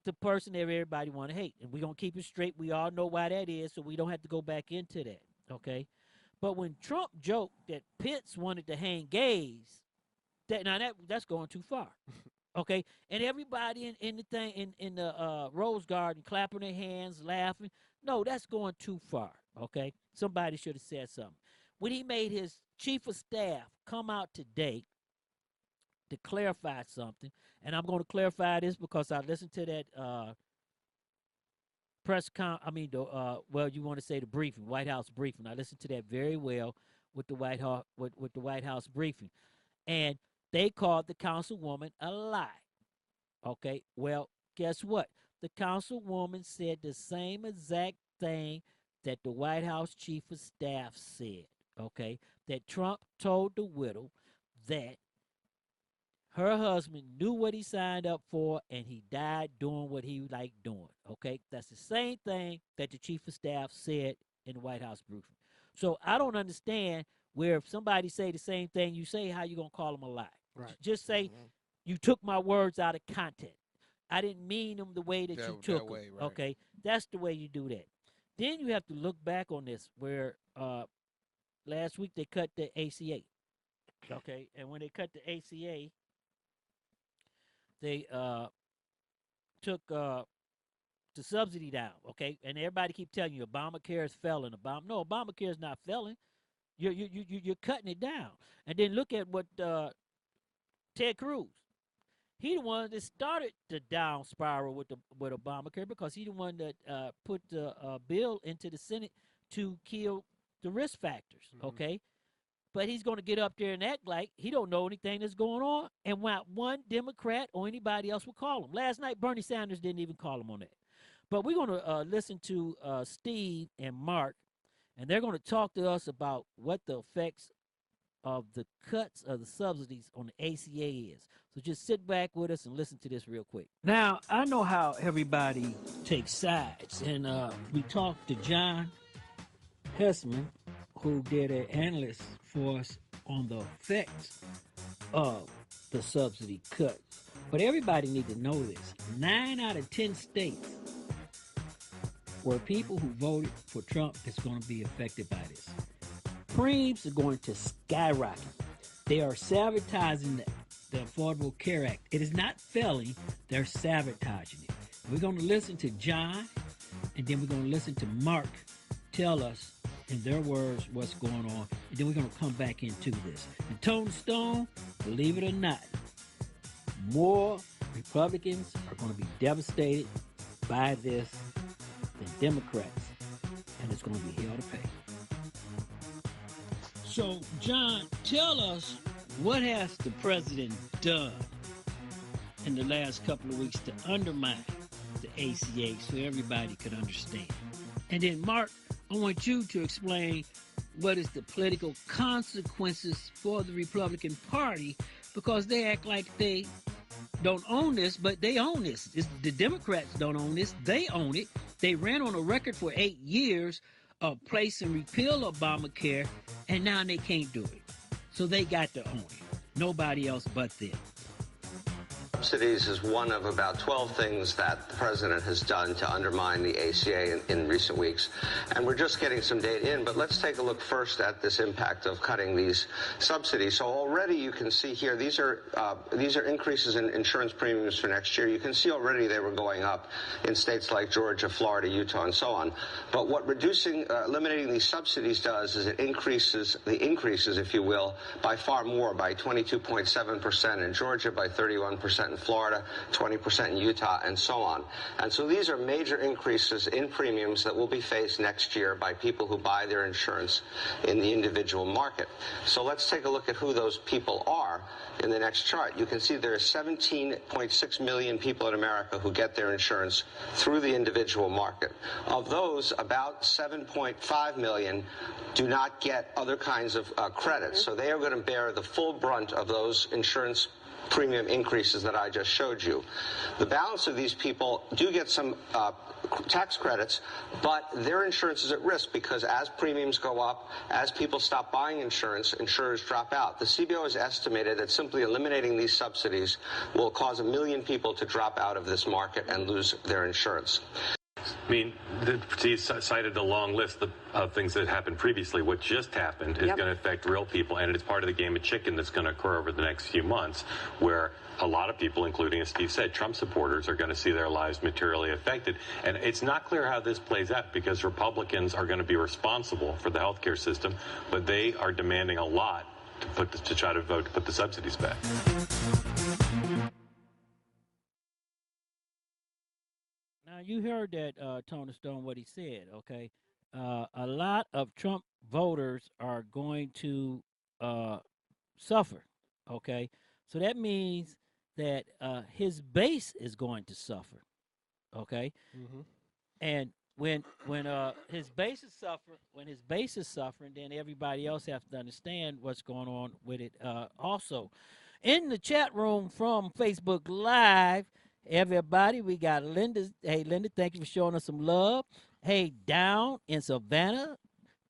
the person that everybody want to hate, and we're gonna keep it straight. We all know why that is, so we don't have to go back into that. Okay, but when Trump joked that Pitts wanted to hang gays, that's going too far. Okay, and everybody in the thing in the Rose Garden clapping their hands, laughing. No, that's going too far. Okay, somebody should have said something. When he made his chief of staff come out today to clarify something, and I'm going to clarify this because I listened to that well, you want to say the briefing, White House briefing. I listened to that very well with the White House briefing, and they called the councilwoman a lie. Okay, well, guess what? The councilwoman said the same exact thing that the White House chief of staff said. Okay, that Trump told the widow that Her husband knew what he signed up for, and he died doing what he liked doing. Okay, that's the same thing that the chief of staff said in the White House briefing. So I don't understand where if somebody say the same thing you say, how you gonna call them a lie? Right. Just say you took my words out of context. I didn't mean them the way that you took them. way, right. Okay, that's the way you do that. Then you have to look back on this where last week they cut the ACA. Okay, and when they cut the ACA, they took the subsidy down. Okay, and everybody keep telling you Obamacare is failing. No, Obamacare is not failing. You're cutting it down. And then look at what Ted Cruz. He the one that started the down spiral with Obamacare because he the one that put the bill into the Senate to kill the risk factors. Okay, but he's going to get up there and act like he don't know anything that's going on, and not one Democrat or anybody else will call him. Last night, Bernie Sanders didn't even call him on that. But we're going to listen to Steve and Mark, and they're going to talk to us about what the effects of the cuts of the subsidies on the ACA is. So just sit back with us and listen to this real quick. Now, I know how everybody takes sides, and we talked to John Hessman, who did an analyst for us on the effects of the subsidy cuts. But everybody need to know this. 9 out of 10 states where people who voted for Trump is going to be affected by this. Premiums are going to skyrocket. They are sabotaging the Affordable Care Act. It is not failing, they're sabotaging it. We're going to listen to John, and then we're going to listen to Mark tell us, in their words, what's going on, and then we're going to come back into this. And Tone Stone, believe it or not, more Republicans are going to be devastated by this than Democrats, and it's going to be hell to pay. So, John, tell us, what has the president done in the last couple of weeks to undermine the ACA so everybody could understand? And then, Mark, I want you to explain what is the political consequences for the Republican Party, because they act like they don't own this, but they own this. The Democrats don't own this. They own it. They ran on a record for 8 years of place and repeal Obamacare, and now they can't do it. So they got to own it. Nobody else but them. Subsidies is one of about 12 things that the president has done to undermine the ACA in recent weeks. And we're just getting some data in, but let's take a look first at this impact of cutting these subsidies. So already you can see here, these are increases in insurance premiums for next year. You can see already they were going up in states like Georgia, Florida, Utah, and so on. But what eliminating these subsidies does is it increases the increases, if you will, by far more, by 22.7% in Georgia, by 31% in Florida, 20% in Utah, and so on. And so these are major increases in premiums that will be faced next year by people who buy their insurance in the individual market. So let's take a look at who those people are in the next chart. You can see there are 17.6 million people in America who get their insurance through the individual market. Of those, about 7.5 million do not get other kinds of credits. So they are going to bear the full brunt of those insurance premium increases that I just showed you. The balance of these people do get some tax credits, but their insurance is at risk because as premiums go up, as people stop buying insurance, insurers drop out. The CBO has estimated that simply eliminating these subsidies will cause 1 million people to drop out of this market and lose their insurance. I mean, he cited a long list of things that happened previously. What just happened is going to affect real people, and it's part of the game of chicken that's going to occur over the next few months, where a lot of people, including, as Steve said, Trump supporters, are going to see their lives materially affected. And it's not clear how this plays out because Republicans are going to be responsible for the health care system, but they are demanding a lot to try to vote to put the subsidies back. Now, you heard that, Tony Stone, what he said, okay? A lot of Trump voters are going to suffer, okay? So that means that his base is going to suffer, okay? Mm-hmm. And when his base is suffering, then everybody else has to understand what's going on with it also. in the chat room from Facebook Live, everybody, we got Linda. Hey, Linda, thank you for showing us some love. Hey, down in Savannah,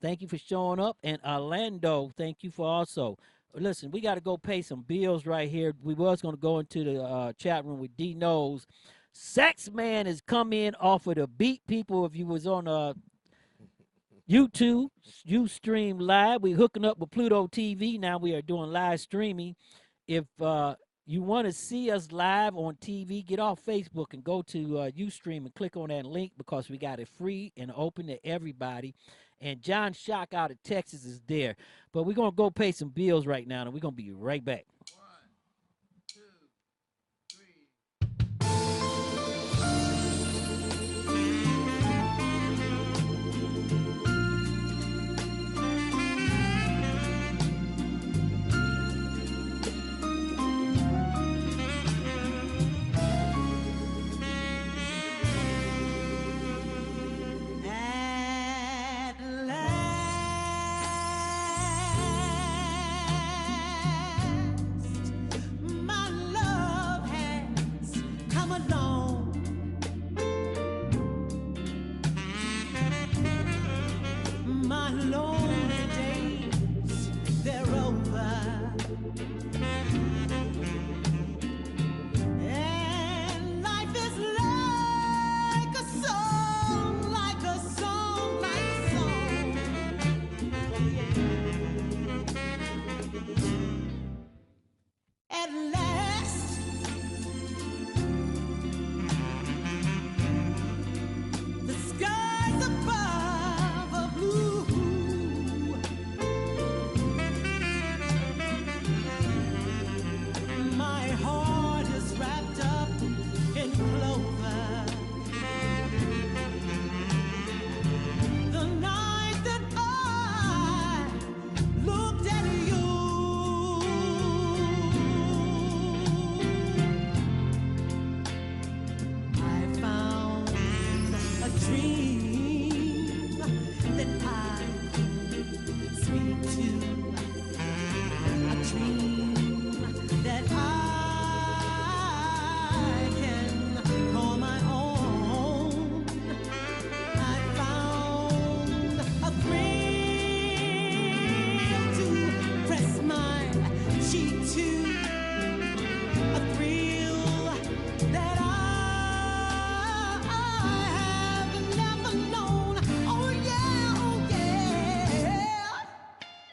thank you for showing up. And Orlando, thank you for also. Listen, we got to go pay some bills right here. We was going to go into the chat room with D Knows. Saxman has come in off of the beat. People, if you was on YouTube, you stream live. We're hooking up with Pluto TV. Now we are doing live streaming. If you want to see us live on TV, get off Facebook and go to Ustream and click on that link because we got it free and open to everybody. And John Shock out of Texas is there. But we're going to go pay some bills right now, and we're going to be right back.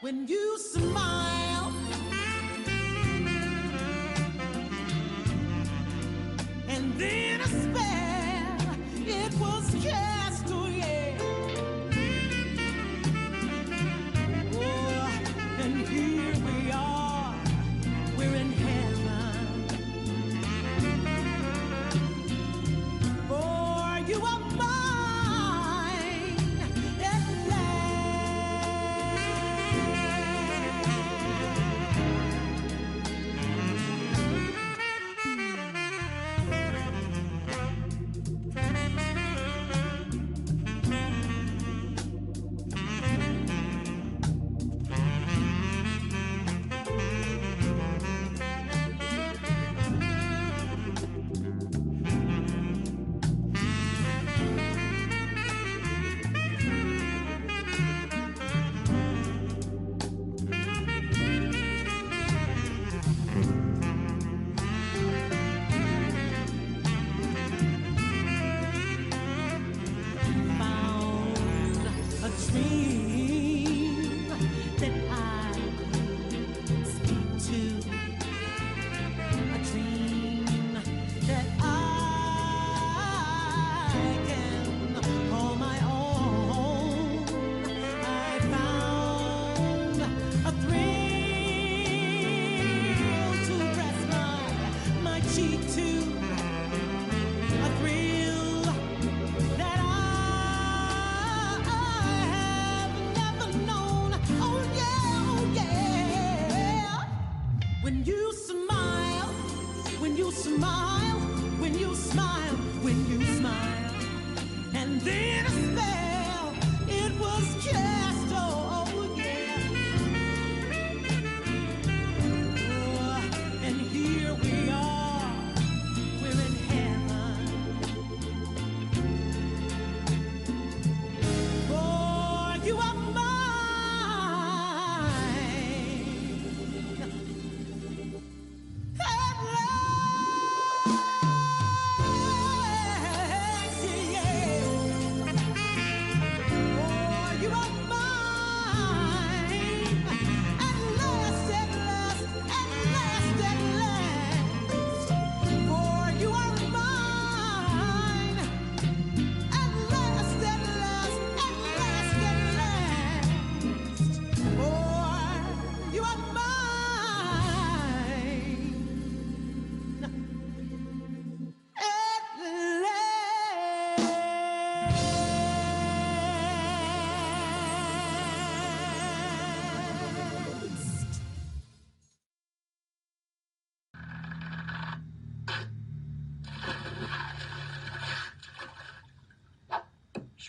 When you smile and then a spell, it was cast away. Oh, and here we are, we're in heaven. For you are mine at last.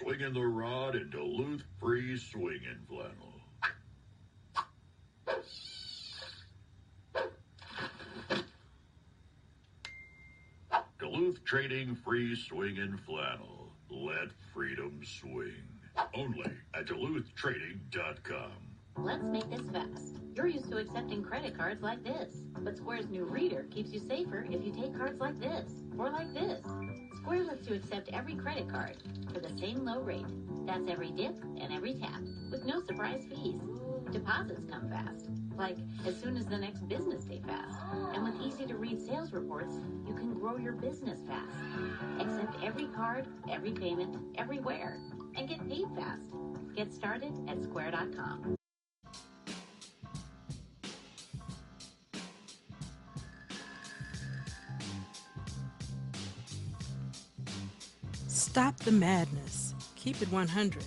swinging the rod in Duluth free swinging flannel. Duluth Trading free swinging flannel. Let freedom swing. Only at DuluthTrading.com. Let's make this fast. You're used to accepting credit cards like this, but Square's new reader keeps you safer if you take cards like this, or like this. Square lets you accept every credit card for the same low rate. That's every dip and every tap, with no surprise fees. Deposits come fast, like as soon as the next business day fast. And with easy-to-read sales reports, you can grow your business fast. Accept every card, every payment, everywhere, and get paid fast. Get started at square.com. Stop the madness. Keep it 100.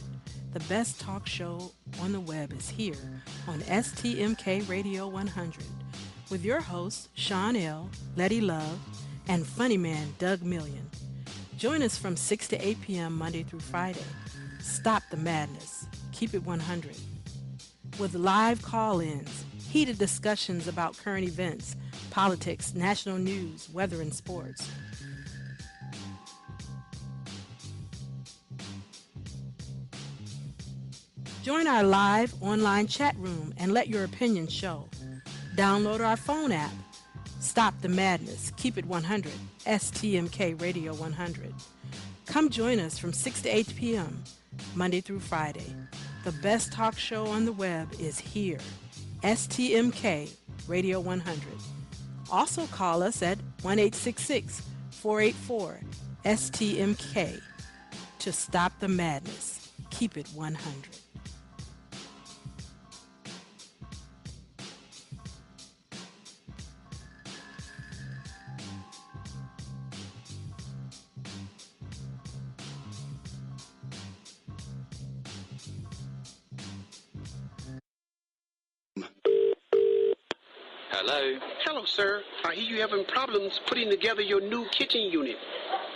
The best talk show on the web is here on STMK Radio 100 with your hosts Sean L., Letty Love, and funny man Doug Million. Join us from 6 to 8 p.m. Monday through Friday. Stop the madness. Keep it 100. With live call-ins, heated discussions about current events, politics, national news, weather, and sports. Join our live online chat room and let your opinion show. Download our phone app. Stop the madness. Keep it 100. STMK Radio 100. Come join us from 6 to 8 p.m. Monday through Friday. The best talk show on the web is here. STMK Radio 100. Also call us at 1-866-484-STMK to stop the madness. Keep it 100. Hello? Hello, sir. I hear you having problems putting together your new kitchen unit.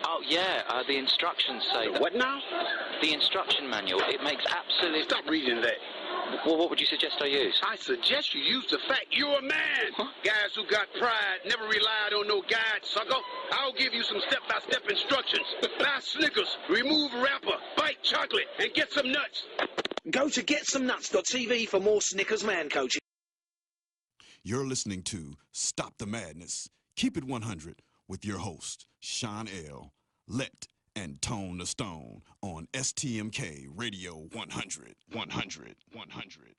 Oh, yeah, the instructions say that... What now? The instruction manual. It makes absolute... Stop reading that. Well, what would you suggest I use? I suggest you use the fact you're a man. Huh? Guys who got pride never relied on no guide, sucker. I'll give you some step-by-step instructions. Buy Snickers, remove wrapper, bite chocolate, and get some nuts. Go to getsomnuts.tv for more Snickers man coaching. You're listening to Stop the Madness, Keep It 100 with your host, Sean L., Let, and Tone the Stone on STMK Radio 100, 100, 100, 100.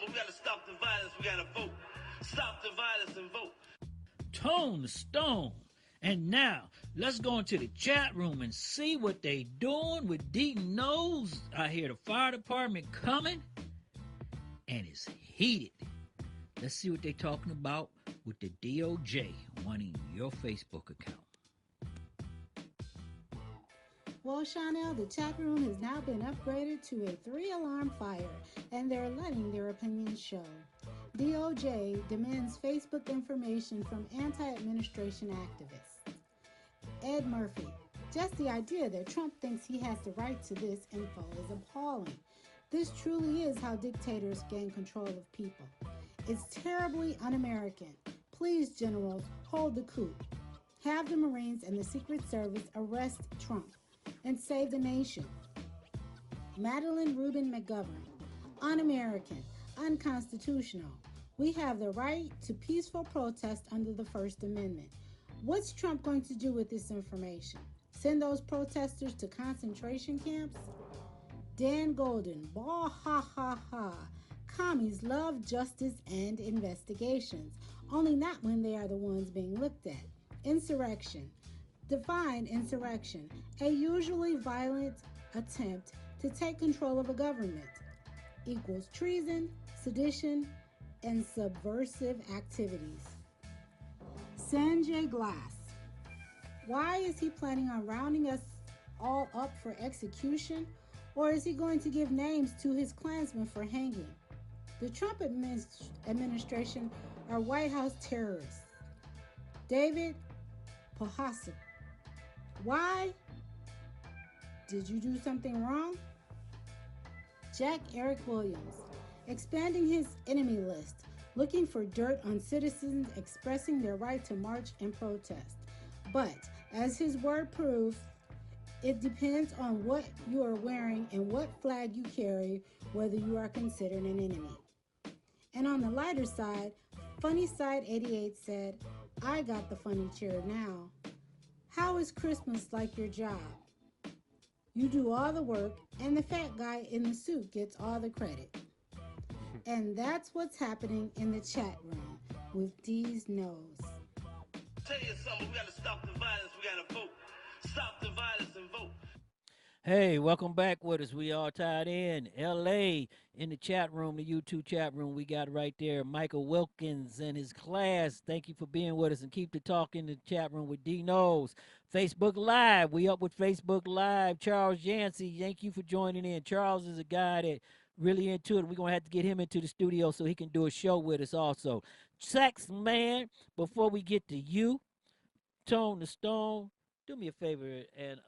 We gotta stop the violence, we gotta vote. Stop the violence and vote. Tone the Stone. And now, let's go into the chat room and see what they doing with Deaton Knowles. I hear the fire department coming, and it's heated. Let's see what they talking about with the DOJ wanting your Facebook account. Well, Chanel, the chat room has now been upgraded to a 3-alarm fire, and they're letting their opinions show. DOJ demands Facebook information from anti-administration activists. Ed Murphy, just the idea that Trump thinks he has the right to this info is appalling. This truly is how dictators gain control of people. It's terribly un-American. Please, generals, hold the coup. Have the Marines and the Secret Service arrest Trump and save the nation. Madeline Rubin McGovern, un-American, unconstitutional. We have the right to peaceful protest under the First Amendment. What's Trump going to do with this information? Send those protesters to concentration camps? Dan Golden, bah ha ha ha. Commies love justice and investigations, only not when they are the ones being looked at. Insurrection. Define insurrection, a usually violent attempt to take control of a government. Equals treason, sedition, and subversive activities. Sanjay Glass. Why is he planning on rounding us all up for execution? Or is he going to give names to his Klansmen for hanging? The Trump administration are White House terrorists. David Pohasuk. Why? Did you do something wrong? Jack Eric Williams. Expanding his enemy list. Looking for dirt on citizens expressing their right to march and protest. But, as his word proves, it depends on what you are wearing and what flag you carry, whether you are considered an enemy. And on the lighter side, Funny Side 88 said, I got the funny chair now. How is Christmas like your job? You do all the work, and the fat guy in the suit gets all the credit. And that's what's happening in the chat room with D's nose. Tell you something, we gotta stop the violence, we gotta vote. Stop the violence and vote. Hey, welcome back with us. We all tied in. LA in the chat room, the YouTube chat room. We got right there Michael Wilkins and his class. Thank you for being with us, and keep the talk in the chat room with D Knows. Facebook Live. We up with Facebook Live. Charles Yancey, thank you for joining in. Charles is a guy that really into it. We're going to have to get him into the studio so he can do a show with us also. Saxman, before we get to you, Tone the Stone, do me a favor and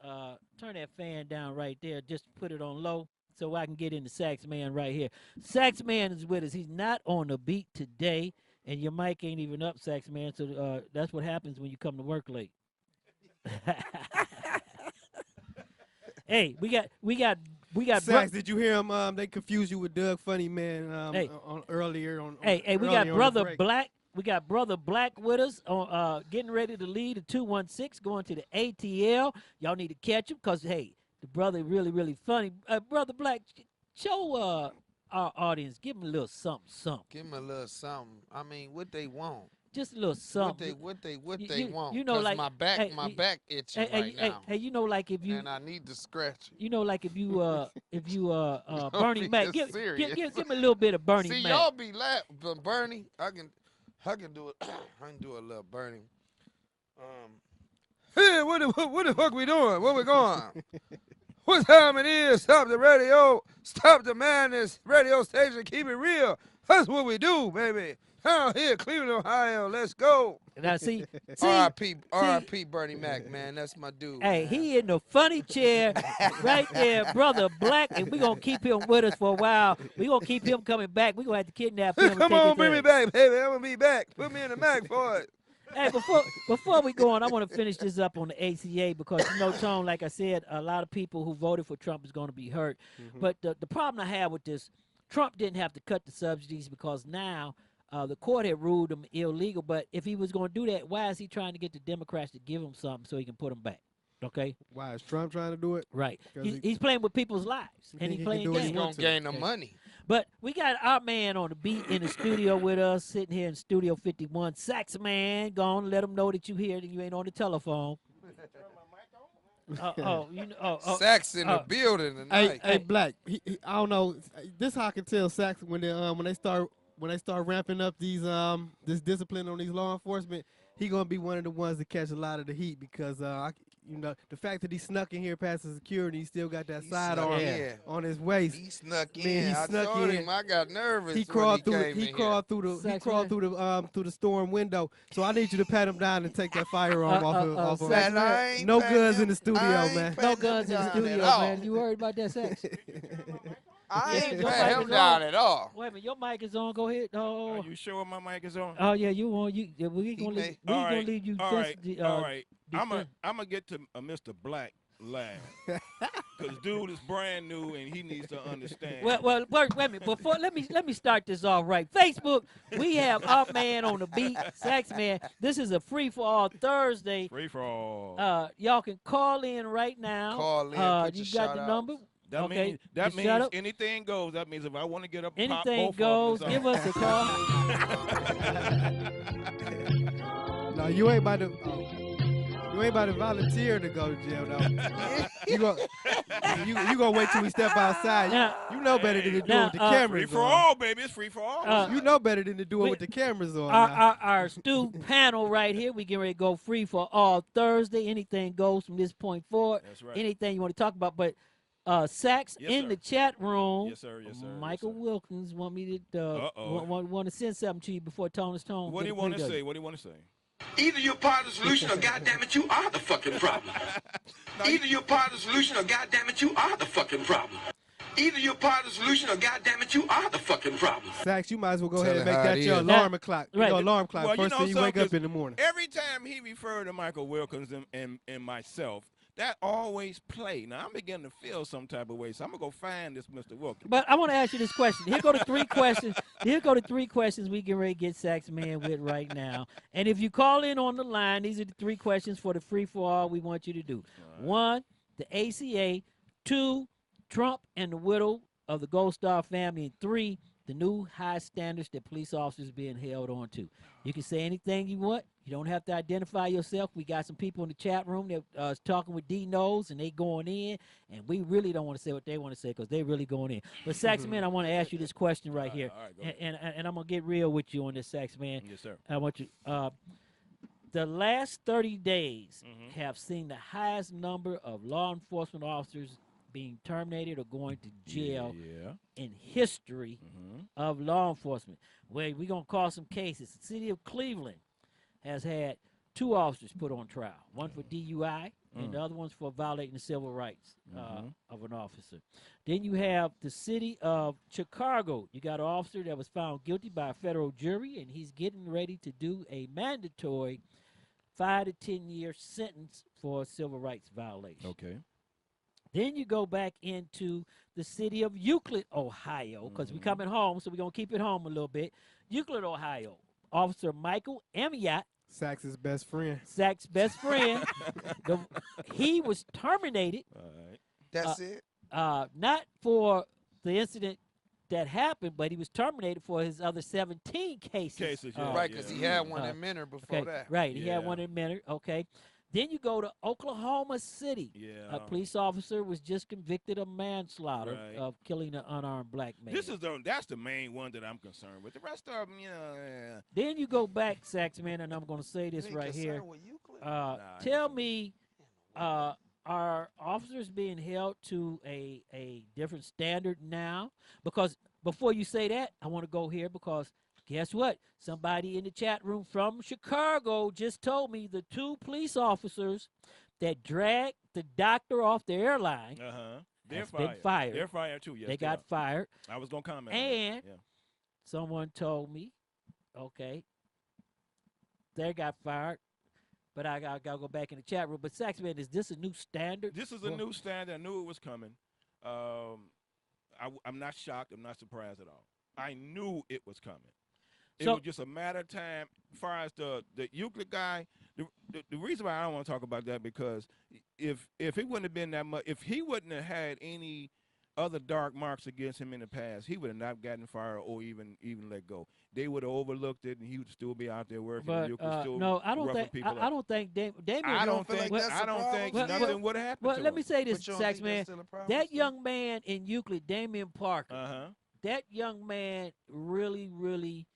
turn that fan down right there. Just put it on low so I can get into Saxman right here. Saxman is with us. He's not on the beat today, and your mic ain't even up, Saxman. So that's what happens when you come to work late. Hey, we got. Sax, did you hear him? They confused you with Doug Funny Man earlier on. Hey, we got Brother Black. We got Brother Black with us on getting ready to lead the 216, going to the ATL. Y'all need to catch him because, hey, the brother really funny. Brother Black, show our audience, give him a little something. Give him a little something. I mean, what they want. Just a little something. What they want. You know, like my back itching right now. Hey, you know, like if you and I need to stretch it. You know, like if you Bernie Mac, give me a little bit of Bernie Mac. See, y'all be laughing, but Bernie, I can do it. I can do a little Bernie. Hey, what the fuck we doing? Where we going? What time it is? Stop the radio. Stop the madness. Radio station. Keep it real. That's what we do, baby. Out here, Cleveland, Ohio. Let's go. Now, see R.I.P. Bernie Mac, man. That's my dude. Hey, man. he in the funny chair right there, Brother Black, and we're going to keep him with us for a while. We're going to keep him coming back. We're going to have to kidnap him. Come on, bring me back, baby. I'm going to be back. Put me in the Mac for it. Hey, before we go on, I want to finish this up on the ACA because, you know, Tone, like I said, a lot of people who voted for Trump is going to be hurt. Mm-hmm. But the problem I have with this, Trump didn't have to cut the subsidies because now the court had ruled them illegal, but if he was going to do that, why is he trying to get the Democrats to give him something so he can put them back? Okay? Why is Trump trying to do it? Right. He's playing with people's lives, and he's playing games. He's going to gain the money. But we got our man on the beat in the studio with us, sitting here in Studio 51. Saxman, go on, let him know that you here and you ain't on the telephone. Sax in the building tonight. Hey, Black. I don't know. This is how I can tell Sax when they start ramping up these this discipline on these law enforcement. He gonna be one of the ones that catch a lot of the heat because the fact that he snuck in here past the security, he still got that sidearm on his waist. He snuck in. He I snuck told in. him I got nervous. He crawled through the storm window. So I need you to pat him down and take that firearm off of him. No guns in the studio, man. No guns in the studio, man. You worried about that, Sax? I ain't pat him down at all. Wait a minute, your mic is on. Go ahead. Oh, are you sure my mic is on? Oh yeah, you on. We gonna leave you. All right. I'm gonna get to Mr. Black last because dude is brand new and he needs to understand. Well, wait a minute. Before let me start this off right. Facebook, we have our man on the beat, Saxman. This is a free for all Thursday. Free for all. Y'all can call in right now. Call in. You got the number. That okay. means anything goes. That means if I want to get up, anything goes. Give us a call. No, you ain't about to. You ain't about to volunteer to go to jail, though. you gonna wait till we step outside. You know better than to do it with the cameras free for on. all, baby. It's free for all. You know better than to do it with the cameras on. Our astute panel right here, we getting ready to go free for all Thursday. Anything goes from this point forward. That's right. Anything you want to talk about, but Sax in the chat room. Yes, sir. Yes, sir. Michael Wilkins want me to want to send something to you before Tony's Tone. What do you want to say? What do you want to say? Either you're part of the solution or goddammit you are the fucking problem. Either you're part of the solution or goddammit you are the fucking problem. Either you're part of the solution or goddammit you are the fucking problem. Sax, you might as well go ahead and make that your alarm clock. Right. Your alarm clock. Well, First thing you wake up in the morning. Every time he referred to Michael Wilkins and myself, that always play. Now, I'm beginning to feel some type of way, so I'm going to go find this Mr. Wilkins. But I want to ask you this question. Here go the three questions. Here go the three questions we get ready to get Saxman with right now. And if you call in on the line, these are the three questions for the free-for-all we want you to do. Right. 1, the ACA. 2, Trump and the widow of the Gold Star family. And 3, the new high standards that police officers being held on to. You can say anything you want. You don't have to identify yourself. We got some people in the chat room that is talking with D-Nose, and they going in, and we really don't want to say what they want to say because they really going in. But, Saxman, I want to ask you this question right here, and I'm going to get real with you on this, Saxman. Yes, sir. I want you the last 30 days have seen the highest number of law enforcement officers being terminated or going to jail in history of law enforcement. Well, we're going to call some cases. The city of Cleveland has had 2 officers put on trial, one for DUI and the other one's for violating the civil rights of an officer. Then you have the city of Chicago. You got an officer that was found guilty by a federal jury, and he's getting ready to do a mandatory 5 to 10 year sentence for a civil rights violation. Okay. Then you go back into the city of Euclid, Ohio, because we're coming home, so we're going to keep it home a little bit. Euclid, Ohio. Officer Michael Amiot. Sax's best friend. Sax's best friend. He was terminated. All right. That's it? Not for the incident that happened, but he was terminated for his other 17 cases. Right, because he had one in Menor before that. Right, he had one in Menor. Okay. Then you go to Oklahoma City. A police officer was just convicted of manslaughter of killing an unarmed black man. That's the main one that I'm concerned with. The rest of them, Then you go back, Saxman, and I'm going to say this right here. Tell me, are officers being held to a different standard now? Because before you say that, I want to go here because guess what? Somebody in the chat room from Chicago just told me the 2 police officers that dragged the doctor off the airline They're been fired. They're fired too, yes. They got fired. I was going to comment and on that. someone told me, they got fired, but I got to go back in the chat room. But Saxman, is this a new standard? This is a new standard. I knew it was coming. I'm not shocked. I'm not surprised at all. I knew it was coming. It was just a matter of time. As far as the Euclid guy, the reason why I don't want to talk about that because if it wouldn't have been that much, if he wouldn't have had any other dark marks against him in the past, he would have not gotten fired or even let go. They would have overlooked it, and he would still be out there working. But no, I don't think. I don't think Damien. I don't think nothing would have happened. Well, to let him. me say this, Saxman. That young man in Euclid, Damian Parker. That young man really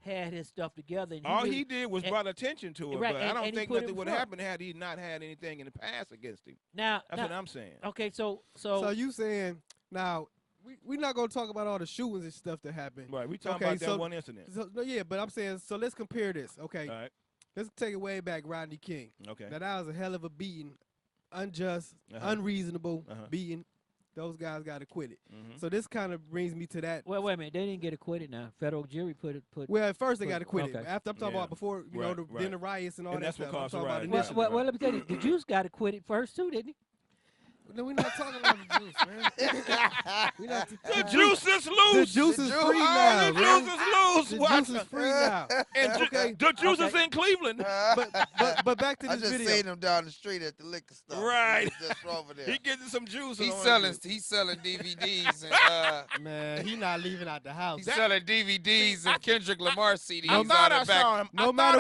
had his stuff together. And all he did was brought attention to it, but I don't think nothing would have happened had he not had anything in the past against him. That's what I'm saying. Okay, so you saying now we're not gonna talk about all the shootings and stuff that happened. Right, we talking about that one incident. But I'm saying so let's compare this. Okay, all right. Let's take it way back, Rodney King. Okay, now that was a hell of a beating, unjust, unreasonable beating. Those guys got acquitted. So this kind of brings me to that. Well, wait a minute. They didn't get acquitted now. Federal jury put. Well, at first they got acquitted. Okay. After I'm talking about before, then the riots and all that stuff. I'm talking about initially. Well, let me tell you, the Jews got acquitted first too, didn't he? No, we're not talking about the juice, man. The juice is loose. The juice is free now. The juice is loose. The juice is free now. And the juice is in Cleveland. But back to this video. I just seen him down the street at the liquor store. Right. Just over there. He getting some juice. He's selling DVDs and man, he not leaving out the house. He's selling DVDs and Kendrick Lamar CDs. I thought I saw him. No matter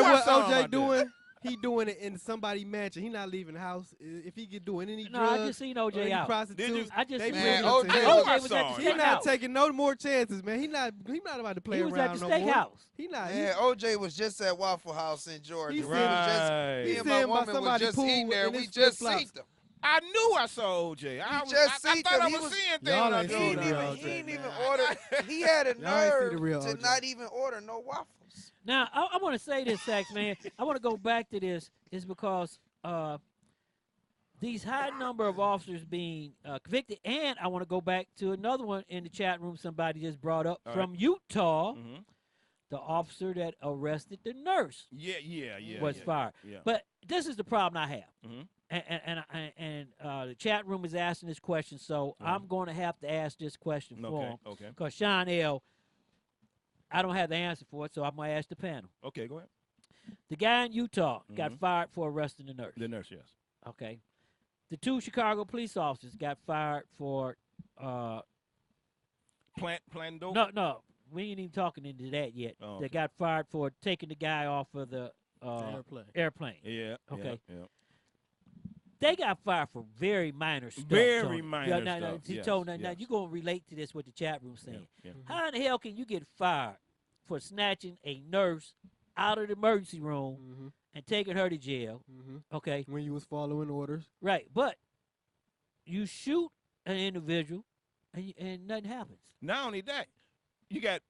what OJ doing. he doing it in somebody's mansion. He not leaving the house. If he get doing any No, drugs, I just seen or OJ any out. prostitutes, I just they seen bringing OJ. him to him. OJ was at the He not steakhouse. taking no more chances, man. He not about to play He was around at the no more. steakhouse. He not. Man, OJ was just at Waffle House in Georgia. He's We sitting- was just, Right. me He's and my sitting by woman was somebody's just pool eating there. in We his just flip-flops. seen them. I knew I saw OJ. I just thought him. I He was was- seeing things. Y'all I ain't don't seen know. the real He OJ, ain't even man. order. He had a Y'all ain't see the nerve real to OJ. not even order no waffles. Now, I want to say this, Sax, man. I want to go back to this is because these high number of officers being convicted, and I want to go back to another one in the chat room somebody just brought up All from Utah. Mhm. The officer that arrested the nurse Yeah. was fired. Yeah. But this is the problem I have. Mhm. And the chat room is asking this question, so I'm going to have to ask this question for him. Okay. Because Sean L., I don't have the answer for it, so I'm going to ask the panel. Okay, go ahead. The guy in Utah got fired for arresting the nurse. The nurse, yes. Okay. The 2 Chicago police officers got fired for Plant dope? No. We ain't even talking into that yet. Oh, They got fired for taking the guy off of the airplane. Yeah. Okay. Yeah. They got fired for very minor stuff. Very Tony. minor No, stuff, he yes, told now yes. you're gonna relate to this what the chat room saying. Yeah. How in the hell can you get fired for snatching a nurse out of the emergency room and taking her to jail? Okay. When you was following orders. Right, but you shoot an individual and nothing happens. Not only that, you got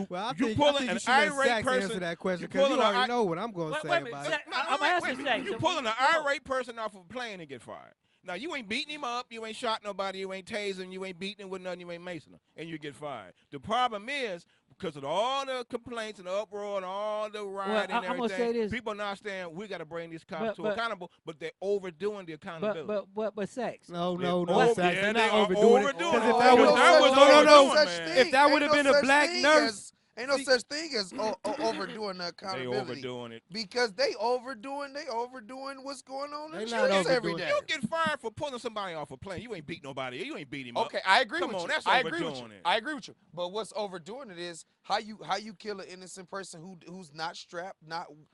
Well, I you think, pulling you an should let irate Sax person. answer that question you because you pulling already know what I'm going to say wait a minute, about Sax, it. I'm asking Sax. You pulling an irate person off of a plane and get fired. Now, you ain't beating him up, you ain't shot nobody, you ain't tasing him, you ain't beating him with nothing, you ain't macing him, and you get fired. The problem is, because of all the complaints and the uproar and all the riot and I'm gonna say everything, this. people now understand we got to bring these cops But- accountable, but they're overdoing the accountability. But Sax. No, Sax. Yeah, They're they not are overdoing it. overdoing 'Cause it. if that was man. if that would have been a black nurse, Ain't no such thing as overdoing the They accountability. overdoing it. Because they overdoing what's going on in the not streets every overdoing day. You get fired for pulling somebody off a plane. You ain't beat nobody. You ain't beat him up. Okay, I agree Come with on, you. that's I agree with you. overdoing it. I agree with you. But what's overdoing it is how you kill an innocent person who's not strapped,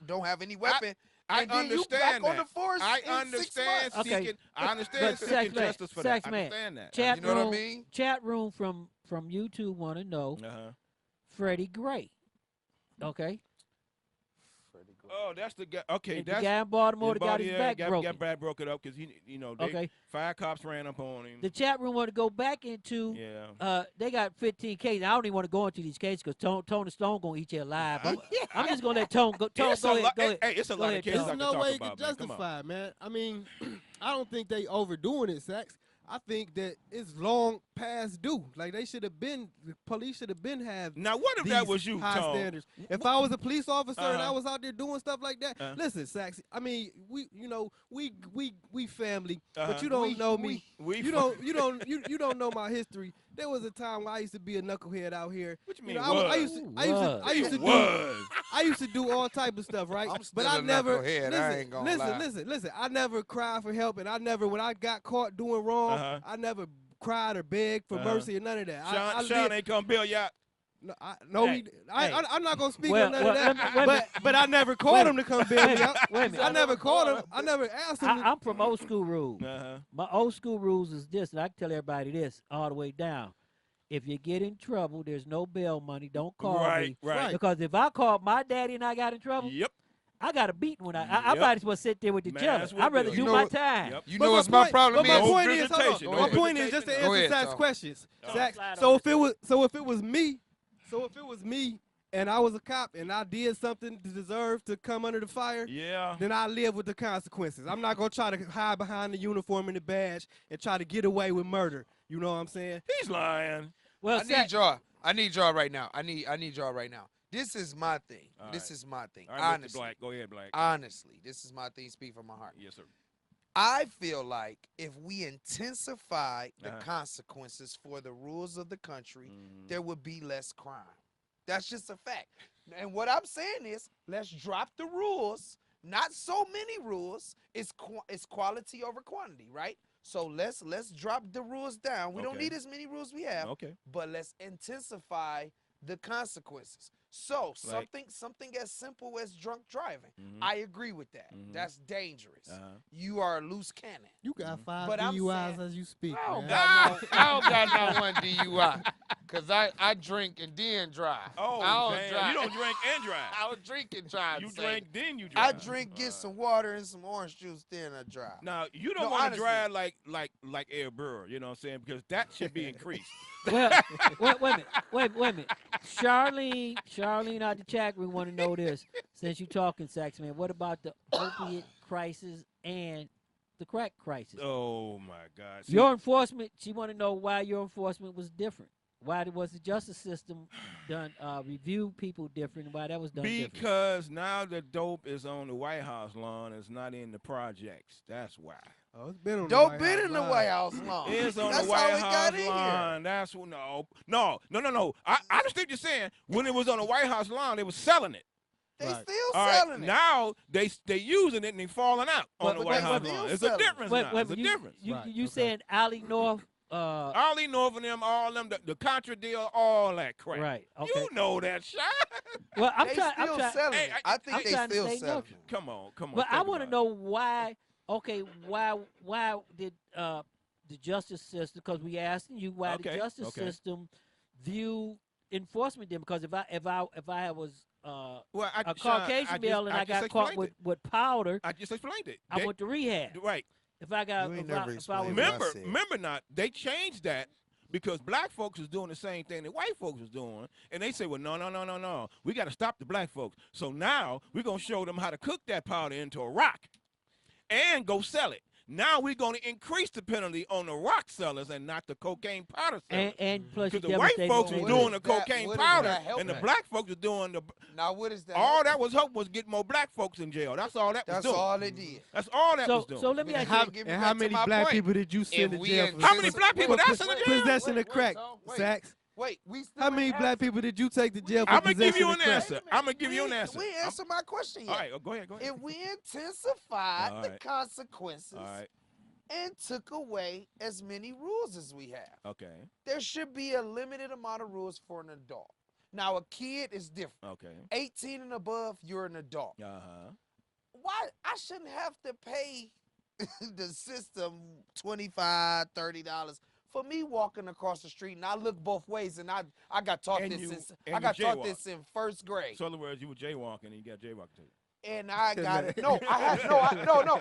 don't have any weapon. I and then you understand back on that. the force I in 6 understand months. seeking. I understand But seeking Sax man, justice for Sax that. I man, understand that. Chat You know room, what I mean? Chat room from YouTube want to know Freddie Gray. Okay. Oh, that's the guy. Okay, The that's guy in Baltimore that got his back broken. Got back broken up because Okay. 5 cops ran up on him. The chat room want to go back into. They got 15 cases. I don't even want to go into these cases because Tony Stone gonna eat you alive. I'm just gonna let Tone go. Tone, go ahead. Go ahead. Hey, it's a Go lot ahead, of cases Tone. I can no talk way you about, can man. Come on. justify, man. I mean, I don't think they overdoing it, Sax. I think that it's long past due. Like the police should have been have. Now, what if these that was you, high Tone? standards? If I was a police officer and I Uh-huh. was out there doing stuff like that, listen, Sax. I mean, we family, but you don't know me. You don't know my history. There was a time where I used to be a knucklehead out here. What you You mean? know, I used to do all type of stuff, right? I'm But still I a never knucklehead, I ain't gonna lie. listen. I never cried for help, and I never, when I got caught doing wrong, I never cried or begged for mercy or none of that. Sean ain't come bail you out. No, Hey, I'm not gonna speak Well, on none well, of wait a that. But I never called him to come bail me out. Wait a minute. I never called him. I never asked him. I'm from old school rules. Uh-huh. My old school rules is this, and I can tell everybody this all the way down. If you get in trouble, there's no bail money. Don't call me. Right. Because if I called my daddy and I got in trouble, I got a beating when I might as well sit there with the jailer. I'd rather do my time. You know what's my problem But is? my point is, hold on. My point is just to answer Zach's questions. Zach, so if it was me, and I was a cop and I did something to deserve to come under the fire, then I live with the consequences. I'm not gonna try to hide behind the uniform and the badge and try to get away with murder. You know what I'm saying? He's lying. Well, I need y'all right now. I need y'all right now. This is my thing. This is my thing. All right, Mr. Honestly. Black. Go ahead, Black. Honestly, this is my thing. Speak from my heart. Yes, sir. I feel like if we intensify the consequences for the rules of the country, there would be less crime. That's just a fact. And what I'm saying is, let's drop the rules. Not so many rules. It's quality over quantity, right? So let's drop the rules down. We don't need as many rules we have. Okay. But let's intensify the consequences. So Like- something as simple as drunk driving. Mhm. I agree with that. Mhm. That's dangerous. Uh-huh. You are a loose cannon. You got 5 But I'm DUIs saying- as you speak, I don't man. got not one DUI. Cause I drink and then drive. Oh, I don't damn. drive. You don't drink and drive. I would drink and drive. You the same. drink, then you I drive. drink, get some water and some orange juice, then I drive. Now you don't No, want to honestly. drive like Air Burr, you know what I'm saying? Because that should be increased. Well, wait a minute. Charlene out the chat room want to know this. Since you talking, Saxman, what about the opiate crisis and the crack crisis? Oh my God! See, Your enforcement. She want to know why your enforcement was different. Why was the justice system done review people different? Why that was done different? because now the dope is on the White House lawn, it's not in the projects. That's why. Oh, it's been on Dope the White been House in the lawn. White House lawn. It's on That's the White how it House got in here. lawn. That's what. No. I understand what you're saying. When it was on the White House lawn, they were selling it. They Right. still All right, selling it. now they using it and they falling out on the but White they House still lawn. It's a selling it. difference now. It's a difference. You Right, you okay. saying Ali North? Ollie North and them, all them, the Contra deal, all that crap. Right. Okay. You know that shit. Well, I'm They trying. still selling Hey, it. I think I'm they trying to still stay selling neutral. it. Come on. But I think want to about know why. Okay, why did the justice system? Because we asking you why the Okay, justice okay. system view enforcement them. Because if I was Well, a Sean, Caucasian male and I just got caught explained with powder, I just explained it. I went to rehab. Right. If I got You ain't if I, never if I was explained what I Remember, said. remember not. They changed that because black folks was doing the same thing that white folks was doing, and they say, well, no. We got to stop the black folks. So now we're gonna show them how to cook that powder into a rock, and go sell it. Now we're going to increase the penalty on the rock sellers and not the cocaine powder sellers. and plus you Because the white devastated folks they was do. doing the What is that- cocaine what is powder, that helping? and the black folks was doing the. Now what is that? All that was hope was getting more black folks in jail. That's all that was That's doing. all they did. That's all that was doing. So let me And ask you. Give me And back how to many my black point. people did you send to we jail in- for How many black people for that's in the jail? possession of crack, Tom, wait. Sax? Wait, we still How many ain't black answer- people did you take to jail for I'm gonna give possession you of an crack? answer. I'm gonna give you an answer. We ain't answered my question yet. All right, go ahead. If we intensified All the right. consequences All right. and took away as many rules as we have, Okay. there should be a limited amount of rules for an adult. Now, a kid is different. Okay. 18 and above, you're an adult. Uh-huh. Why? I shouldn't have to pay the system $25, $30 for me walking across the street, and I look both ways, and I got taught And this you- since and I got you taught jaywalk. this in first grade. So in other words, you were jaywalking and you got jaywalked too. And I got it. No, I had no,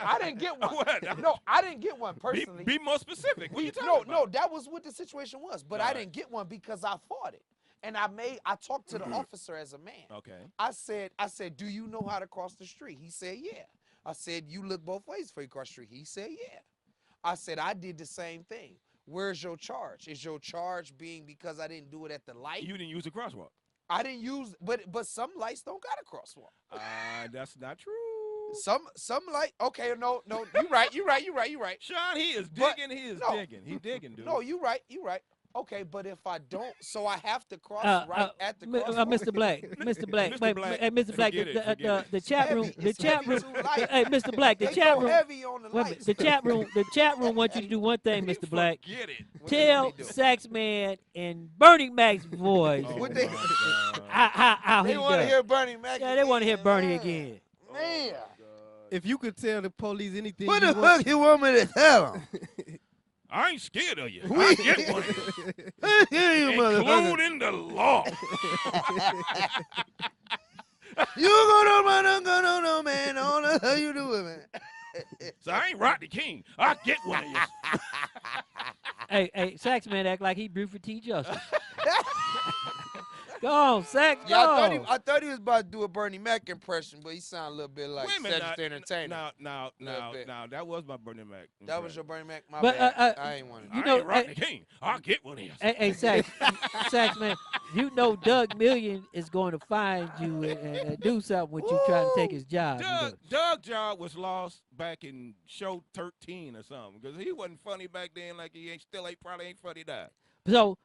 I didn't get one. What? No, I didn't get one personally. Be more specific. What you talking No, about? that was what the situation was. But All I right. didn't get one because I fought it. And I talked to the officer as a man. Okay. I said, do you know how to cross the street? He said, yeah. I said, you look both ways before you cross the street. He said, yeah. I said, I did the same thing. Where's your charge? Is your charge being because I didn't do it at the light? You didn't use the crosswalk. I didn't use, but some lights don't got a crosswalk. That's not true. Some light. Okay, no. You right. Sean, he is But- digging. He is no. digging. He digging, dude. No, you right. Okay, but if I don't, so I have to cross right at the Mr. crosswalk. Black, Mr. Black, wait, Black, hey, Mr. Black, forget it. the chat room, It's heavy too light. hey, Mr. Black, the They chat go room, heavy on the wait a minute, lights. the chat room wants you to do one thing, Mr. Black. Get it. Tell Saxman in Burning Mac's voice Oh, What they- my God. how They he want to does. hear Bernie Mac. Yeah, they want to hear again, Bernie man. again. Man, If you could tell the police anything, what you the want, fuck you want me to tell them? I ain't scared of you. I get one. You motherfucker. Including the law. You gonna run a gun on no man? I don't know how you do it, man. So I ain't Rodney King. I get one of you. Hey, Saxman act like he Buford T. Justice. Go on, Sax, go Yeah, on. I thought he was about to do a Bernie Mac impression, but he sounded a little bit like Wait a minute, Cedric the Entertainer. Now, bit. that was my Bernie Mac. That was your Bernie Mac? My But, bad. I ain't want to. you I know, ain't Rodney King. I'll get one of you. Hey, Saxman, you know Doug Million is going to find you and do something with you trying to take his job. you know. Doug job was lost back in show 13 or something because he wasn't funny back then like he ain't probably ain't funny now. So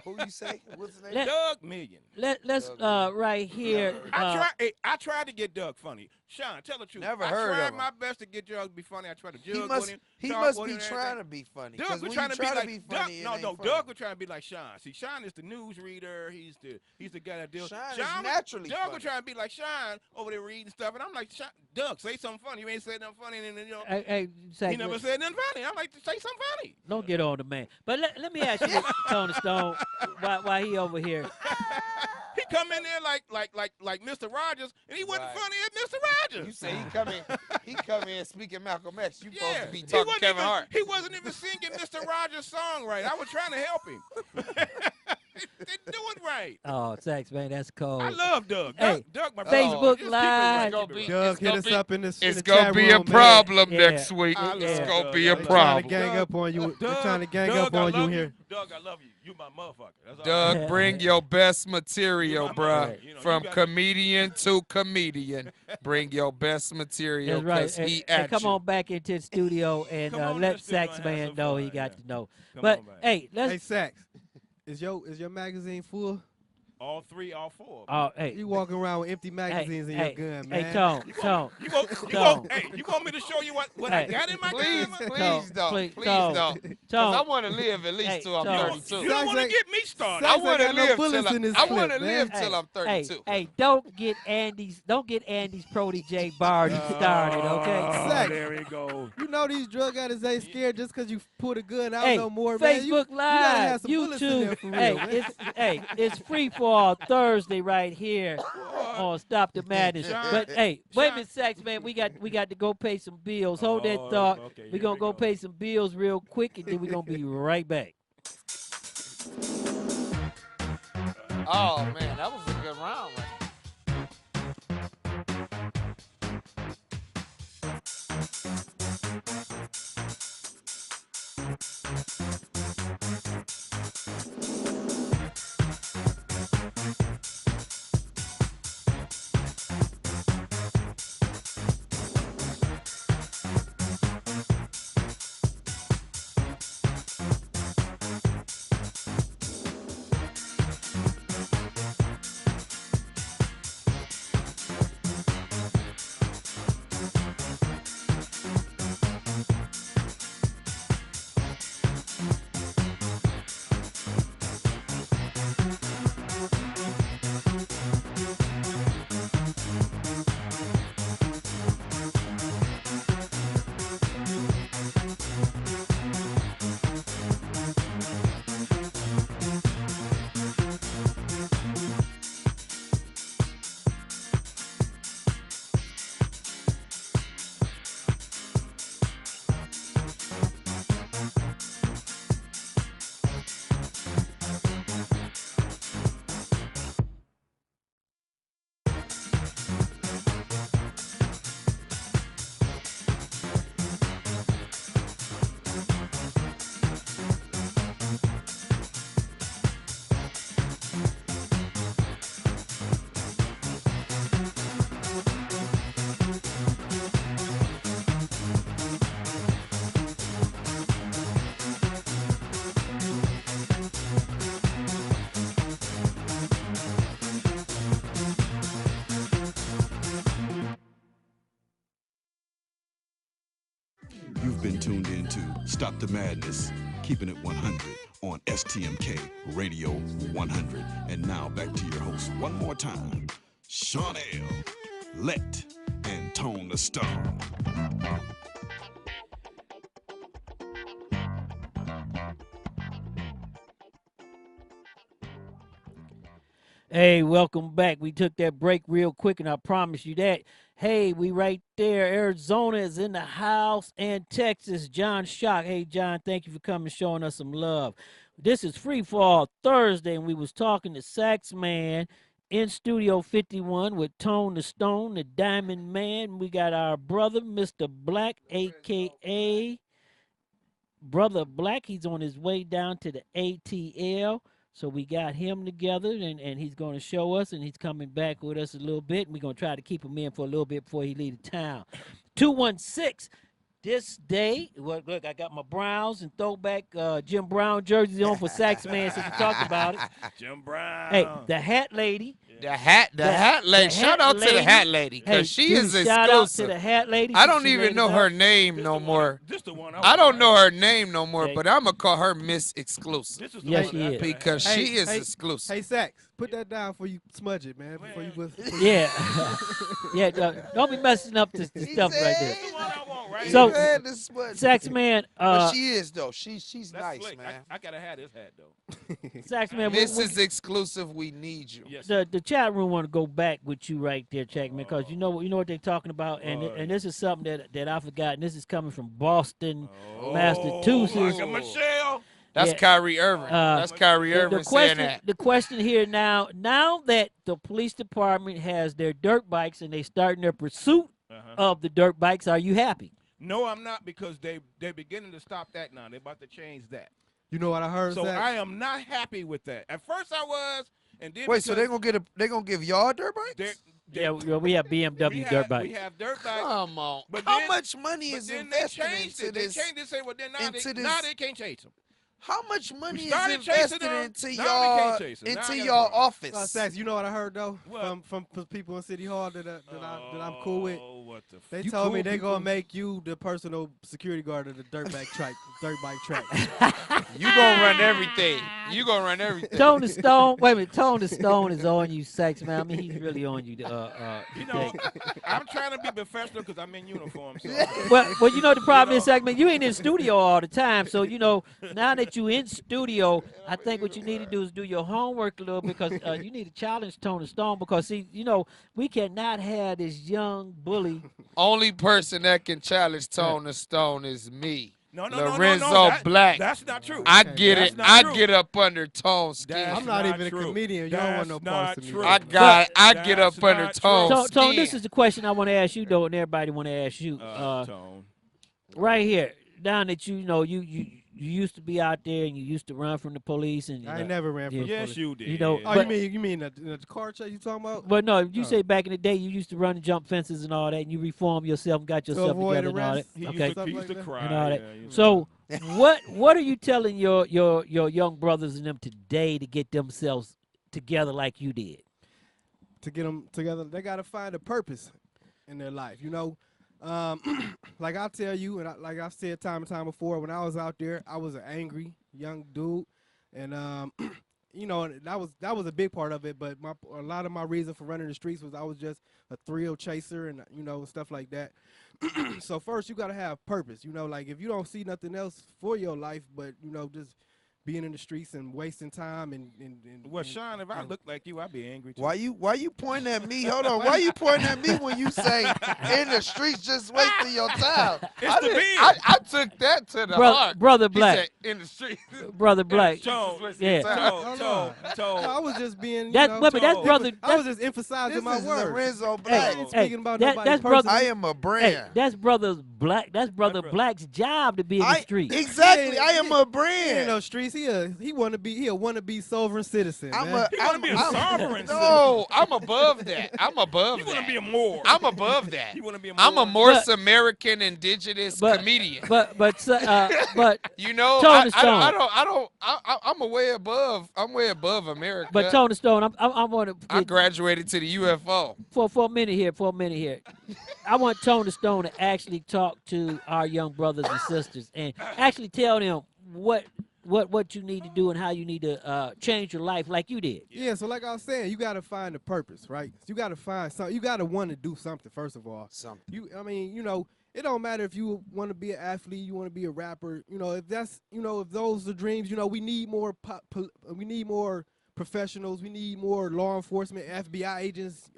Who you say? What's his name? Doug Million. let's right here. I tried to get Doug funny. Sean, tell the truth. Never I heard tried of him. my best to get Doug to be funny. I tried to jug with him. He talk must with be him and trying everything. to be funny. Doug Because was when trying you to be try like to be Doug. funny, it ain't No, funny. Doug was trying to be like Sean. See, Sean is the news reader. He's the guy that deals. Sean is naturally Doug funny. was trying to be like Sean over there reading stuff, and I'm like, Doug, say something funny. You ain't said nothing funny, and then, Hey, he never said nothing funny. I'm like, say something funny. Don't get on the man. But let me ask you this, Tony Stone, why he over here? He come in there like Mr. Rogers, and he wasn't funny as Mr. Rogers. You say he come in speaking Malcolm X. You supposed to be talking Kevin Hart. He wasn't even singing Mr. Rogers' song right. I was trying to help him. Didn't do it right. Oh, Saxman, that's cold. I love Doug. Hey, Doug my Facebook brother. Live. Doug, hit us up in the It's chat gonna be a room, problem man. next week. It's gonna be a They're trying to problem. gang up on you. They're trying to gang up on you here. Doug, I love you. You my motherfucker. That's all Doug, bring your best material, bruh. From comedian to comedian. Bring your best material, That's right. because And come on back into the studio and let Saxman know he got to know. But hey, Hey, Sax, is your magazine full? All three, all four. Oh, hey. You walking around with empty magazines in your gun, man. Hey, Tone. You want me to show you what I got in my gun? Please don't. Please don't. Because I want to live at least till I'm 32. You don't want to get me started. I want to live till till I'm 32. Hey, don't get Andy's protege Barney started, okay? Sax, there we go. You know these drug addicts ain't scared just because you put a gun out Hey, no more, man. Facebook You gotta have Live, some bullets in there YouTube. for real, man. It's free for all Thursday right here on Stop the Madness. But hey, wait a minute, Saxman, we got to go pay some bills. Hold that thought. Okay, we're gonna go pay some bills real quick, and then we're gonna be right back. Oh, man, that was a good round, right? You've been tuned in to Stop the Madness, keeping it 100 on STMK Radio 100. And now back to your host one more time, Sean L., Let, and Tone the Stone. Hey, welcome back. We took that break real quick, and I promise you that. Hey, we right there. Arizona is in the house, and Texas. John Shock. Hey, John, thank you for coming, showing us some love. This is Free Fall Thursday, and we was talking to Saxman in Studio 51 with Tone the Stone, the Diamond Man. We got our brother, Mr. Black, a.k.a. Brother Black. He's on his way down to the ATL. So we got him together, and he's going to show us, and he's coming back with us a little bit. And we're going to try to keep him in for a little bit before he leaves town. 216 this day, look, I got my Browns and throwback Jim Brown jerseys on for Saxman since we talked about it. Jim Brown. Hey, the hat lady. The hat lady. Shout out to the hat lady because she is exclusive. Shout out to the hat lady. I don't even know her name no more. I don't know her name no more, but I'm going to call her Miss Exclusive. Yes, she is. Because she is exclusive. Hey, Sax, put that down before you smudge it, man. Before you yeah. Yeah, don't be messing up the stuff right there. Right? So, Saxman, but she is though. She's nice, slick. man. I gotta have this hat though. Saxman, this is exclusive. We need you. Yes. The chat room want to go back with you right there, Checkman, because you know what they're talking about, and this is something that I forgot. And this is coming from Boston, Massachusetts. Michelle. That's Kyrie Irving. That's Kyrie Irving saying that. The question here now that the police department has their dirt bikes and they starting their pursuit of the dirt bikes, are you happy? No, I'm not, because they're beginning to stop that now. They're about to change that. You know what I heard? So Zach? I am not happy with that. At first I was, and then wait. So they're gonna give y'all dirt bikes? Yeah, we have BMW dirt bikes. We have dirt bikes. Come on. But how much money is invested into They this? changed it. Say, well, then now they can't change them. How much money is started invested chasing them, into now they y'all can't chase them. Now I gotta y'all go. office? Sax, you know what I heard though from people in City Hall that I'm cool with. What the They you told cool me they people? gonna make you the personal security guard of the dirt bike track. You gonna run everything. You gonna run everything. Tone the Stone. Wait a minute. Tone the Stone is on you, Saxman. I mean, he's really on you. You know, I'm trying to be professional because I'm in uniform. So. Well, you know the problem is, Saxman, you ain't in studio all the time. So you know, now that you in studio, I think what you need to do is do your homework a little, because you need to challenge Tone the Stone, because see, you know, we cannot have this young bully. Only person that can challenge Tone the Stone is me. No, Lorenzo Black. That's not true. I get it. I get up under Tone's skin. I'm not even a comedian. You don't want no parts of me. I get up under Tone's skin. Tone, this is the question I want to ask you though, and everybody want to ask you. Tone. Right here, down that you know you used to be out there and you used to run from the police, and I never ran from the police. Yes, you did. You know, oh, you mean the car chase you talking about? But no, you say back in the day you used to run and jump fences and all that, and you reformed yourself and got yourself together and all that. He Okay, used to cry. and all that. Yeah, So what are you telling your young brothers and them today to get themselves together like you did? To get them together, they got to find a purpose in their life. You know, like I tell you, and like I've said time and time before, when I was out there, I was an angry young dude, and you know, that was a big part of it. But a lot of my reason for running the streets was I was just a thrill chaser, and you know, stuff like that. So first, you got to have purpose. You know, like if you don't see nothing else for your life, but you know, just being in the streets and wasting time and well, Sean, if I look like you, I'd be angry too. Why you pointing at me? Hold on. Why you pointing at me when you say in the streets just wasting your time? I took that to the heart. Brother He Black. said, in the street. Brother Black. Yeah. I was just being. That's brother. I was just emphasizing my words. Lorenzo Black. I ain't speaking about that's nobody's brother. I am a brand. Hey, that's brother Black's job to be in the street. Exactly. I am a He ain't brand. no streets. He want to be sovereign citizen. I'm man. I'm be a sovereign. No, I'm above that. I'm above that. You want to be a Moor. I'm above that. You want to be a Moor. I'm a Morse American indigenous comedian. But you know, Tone the Stone. I'm way above. I'm way above America. But Tone the Stone, I want to. I graduated to the UFO. For a minute here. I want Tone the Stone to actually talk to our young brothers and sisters and actually tell them what you need to do and how you need to change your life like you did. Yeah, so like I was saying, you got to find a purpose, right? You got to find something. You got to want to do something, first of all. I mean, you know, it don't matter if you want to be an athlete, you want to be a rapper. You know, if those are dreams, you know, we need more professionals. We need more law enforcement, FBI agents,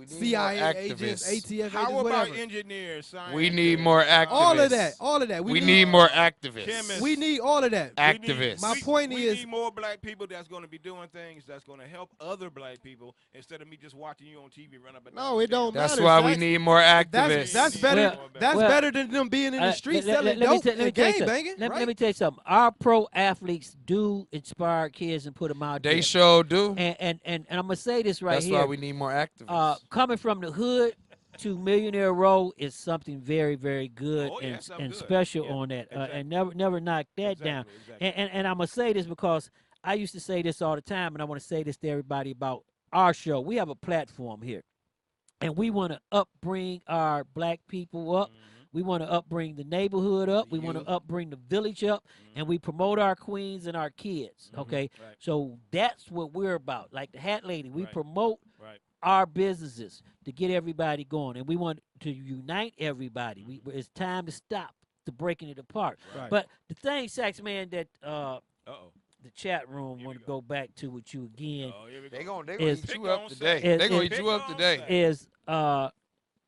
CIA agents, ATF agents, How about whatever. engineers, scientists? We need more activists. All of that. We need more activists. Chemists. We need all of that. Activists. My point we is, need more black people that's going to be doing things that's going to help other black people instead of me just watching you on TV run up and down. no, it don't matter. That's why we need more activists. That's better. That's better than them being in the streets selling dope and gang banging. Let me tell you something. Our pro athletes do inspire kids and put them out there. They sure do. And I'm gonna say this right That's here. why we need more activists. Coming from the hood, to Millionaire Row is something very, very good Oh, yeah, and something good. special Yeah, on that, exactly. and never knock that down. Exactly. And I'm gonna say this because I used to say this all the time, and I want to say this to everybody about our show. We have a platform here, and we want to upbring our black people up. We want to upbring the neighborhood up. We want to upbring the village up, and we promote our queens and our kids. Okay, Right. so that's what we're about. Like the Hat Lady, we promote Right. our businesses to get everybody going, and we want to unite everybody. It's time to stop the breaking it apart. Right. But the thing, Saxman, that Uh-oh. the chat room want to go back to with you again. Oh, here we They go. gonna is- eat you up today. is- They gonna is- eat you up today. Is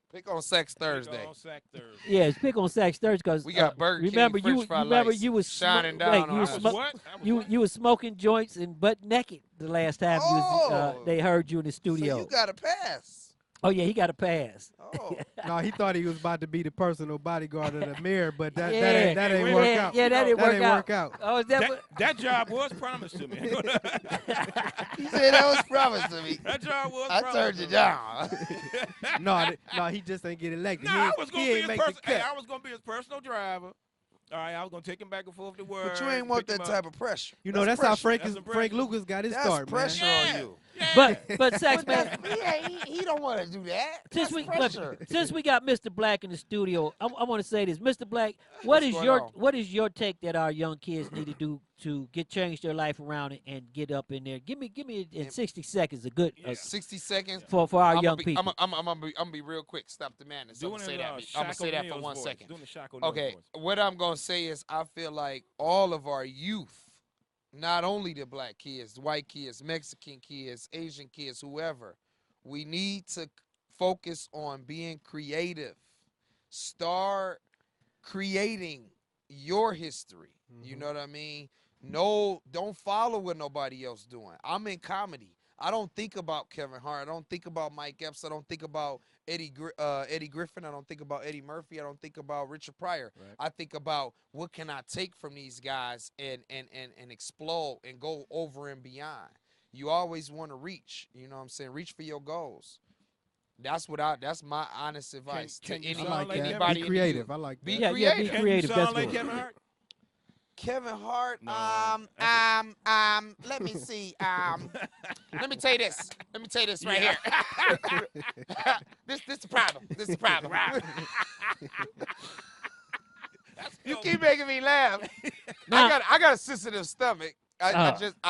Pick on Sex Thursday. Pick on Sack Thursday. yeah, it's pick on Sax Thursday because We got Burger King remember French you fry remember lights you was shining smo- down wait, on you was us. smo- What? you was smoking joints and butt naked the last time you was, they heard you in the studio. So you got a pass. Oh yeah, he got a pass. Oh. No, he thought he was about to be the personal bodyguard of the mayor, but that Yeah. that ain't Yeah, work out. yeah, that didn't work work out. out. Oh, is that what? That job was promised to me. He said that was promised to me. That job was I promised turned to it me. down. No, he just ain't get elected. No, he I ain't, was he gonna be ain't his make the person. Hey, cut. I was gonna be his personal driver. All right, I was gonna take him back and forth to work. But you ain't want pick that him up. type of pressure. You know, that's how pressure. Frank That's Frank Lucas got his That's start, pressure man. on you. But Saxman, He don't want to do that. since That's we pressure. since we got Mr. Black in the studio, I want to say this, Mr. Black. What is going your on? what is your take that our young kids need to do to change their life around and get up in there? Give me in 60 seconds a good 60 seconds for our I'm young gonna be, people. I'm gonna be real quick. Stop the madness. I'm Doing gonna say it, that. Shaq I'm gonna say that for O'Neal's 1 voice. second. Doing the Shaq O'Neal's Okay, voice. what I'm gonna say is I feel like all of our youth, not only the black kids, white kids, Mexican kids, Asian kids, whoever, we need to focus on being creative. Start creating your history. You know what I mean? No, don't follow what nobody else doing. I'm in comedy. I don't think about Kevin Hart. I don't think about Mike Epps. I don't think about Eddie Griffin. I don't think about Eddie Murphy. I don't think about Richard Pryor. Right. I think about what can I take from these guys and explode and go over and beyond. You always want to reach. You know what I'm saying? Reach for your goals. That's my honest advice can to you any, sound like anybody. Be in the creative. youth. I like Be that. Yeah, creative. be creative. Can you That's sound like good. Kevin Hart? Kevin Hart. No, Let me see. Let me tell you this. Let me tell you this right here. This the problem. This the problem. You keep making me laugh. Nah. I got a sensitive stomach. I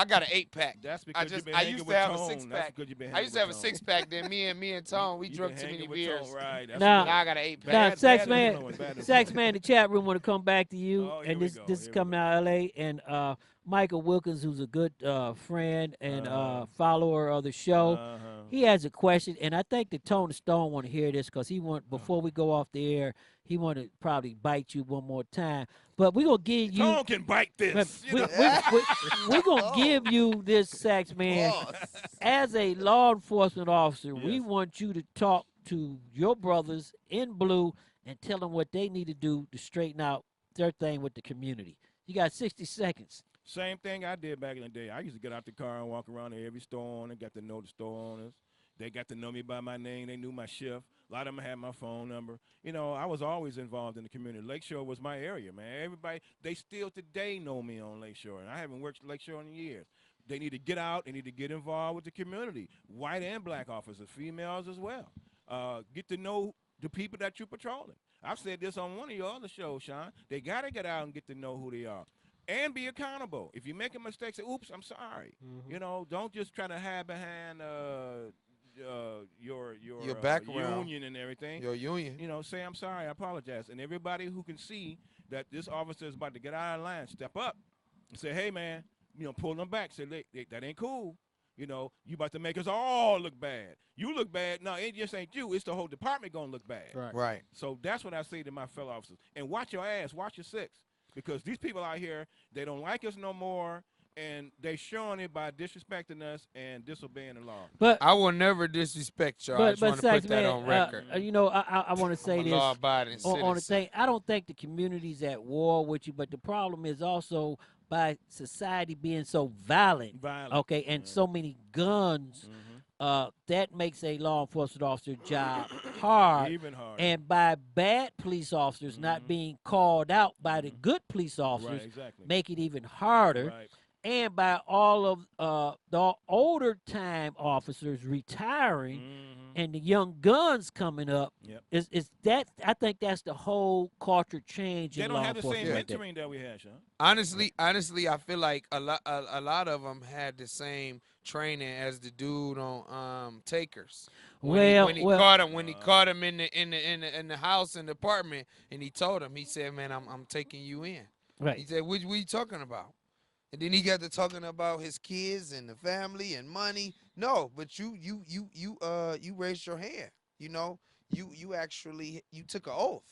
got an 8-pack. That's because you've been I hanging used with to have a Tone. 6-pack. That's because you've been I used to hanging have a with 6-pack. Then me and Tone, we You've drunk been too many hanging with beers. Tone, right? That's Now- what- Now I got an 8-pack. Now, Bad Saxman, influence. Saxman, the chat room want to come back to you, Oh, here and we this go, this is here we coming go. out of LA, and Michael Wilkins, who's a good friend and follower of the show, he has a question, and I think that Tone Stone want to hear this because he want before we go off the air, he want to probably bite you one more time, but we gonna give you. Tone can bite this. We gonna give you this, Saxman. As a law enforcement officer, we want you to talk to your brothers in blue and tell them what they need to do to straighten out their thing with the community. You got 60 seconds. Same thing I did back in the day. I used to get out the car and walk around to every store owner, got to know the store owners. They got to know me by my name. They knew my shift. A lot of them had my phone number. You know, I was always involved in the community. Lakeshore was my area, man. Everybody, they still today know me on Lakeshore, and I haven't worked Lakeshore in years. They need to get out. They need to get involved with the community, white and black officers, females as well. Get to know the people that you're patrolling. I've said this on one of your other shows, Sean. They got to get out and get to know who they are. And be accountable. If you make a mistake, say, oops, I'm sorry. You know, don't just try to hide behind your background, union and everything. Your union. You know, say I'm sorry, I apologize. And everybody who can see that this officer is about to get out of line, step up and say, hey, man, you know, pull them back. Say, that ain't cool. You know, you about to make us all look bad. You look bad. No, it just ain't you. It's the whole department going to look bad. Right. So that's what I say to my fellow officers. And watch your ass. Watch your six. Because these people out here, they don't like us no more, and they showing it by disrespecting us and disobeying the law. But I will never disrespect y'all. I just want to put that on record. You know, I want to say I'm a this law-abiding on the citizen. thing. I don't think the community's at war with you, but the problem is also by society being so violent. Okay, and so many guns. that makes a law enforcement officer job hard. Even harder. And by bad police officers not being called out by the good police officers, exactly. make it even harder. Right. And by all of the older time officers retiring and the young guns coming up, is that I think that's the whole culture change They in don't law have the same enforcement. mentoring that we had, Sean. Honestly, I feel like a lot of them had the same training as the dude on Takers. When he caught him in the house in the apartment, and he told him, he said, "Man, I'm taking you in." Right. He said, "What you talking about?" And then he got to talking about his kids and the family and money. No, but you raised your hand. You know, you actually took an oath.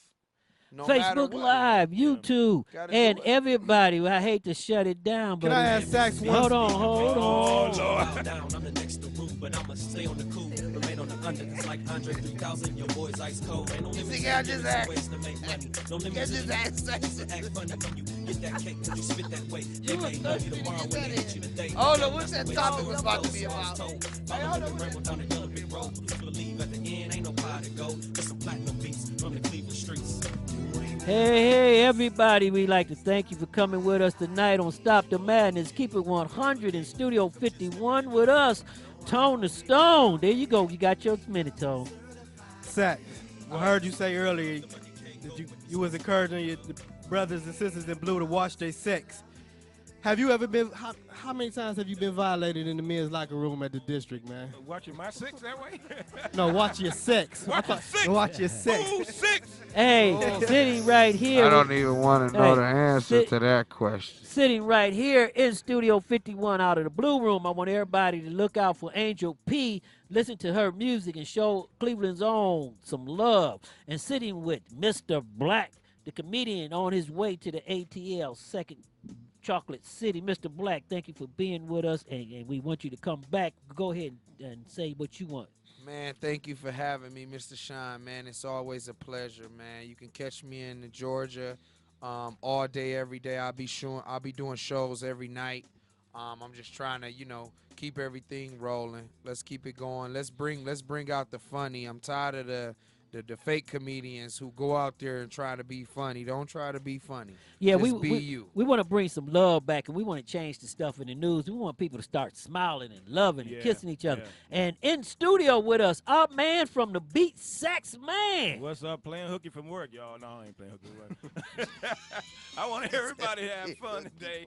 No matter Facebook what. Live, YouTube, Gotta and do it. everybody. I hate to shut it down, but Can I ask Sax one? hold on. Oh, Lord. Down, I'm the next to room, but I'ma stay on the cool. Remain on the under, cause like Andre 3000, your boy's ice cold. Ain't no limit to ways to make money. No limit to act funny when you get that cake, cause you spit that way. They may love you tomorrow when they hit you today. Oh no, what's that topic was about to be about? Believe at the end, ain't no pie to go. Just some platinum beats from the Cleveland streets. Hey, everybody, we'd like to thank you for coming with us tonight on Stop the Madness. Keep it 100 in Studio 51 with us, Tone the Stone. There you go. You got your minute, Tone. Sack, I heard you say earlier that you was encouraging your brothers and sisters in blue to watch their sex. Have you ever been, how many times have you been violated in the men's locker room at the district, man? Watching my six that way? No, watch your sex. Watch your six. Watch your sex. Ooh, six. Hey, sitting right here. I don't even want to know the answer to that question. Sitting right here in Studio 51 out of the Blue Room, I want everybody to look out for Angel P, listen to her music, and show Cleveland's own some love. And sitting with Mr. Black, the comedian on his way to the ATL second Chocolate City. Mr. Black, thank you for being with us, and we want you to come back. Go ahead and say what you want. Man, thank you for having me, Mr. Sean, man. It's always a pleasure, man. You can catch me in Georgia all day, every day. I'll be doing shows every night. I'm just trying to, keep everything rolling. Let's keep it going. Let's bring out the funny. I'm tired of the fake comedians who go out there and try to be funny. Don't try to be funny. Yeah, Just be you. We want to bring some love back, and we want to change the stuff in the news. We want people to start smiling and loving and kissing each other. And in studio with us, our man from the beat, Saxman. What's up? Playing hooky from work, y'all. No, I ain't playing hooky from work. I want everybody to have fun today.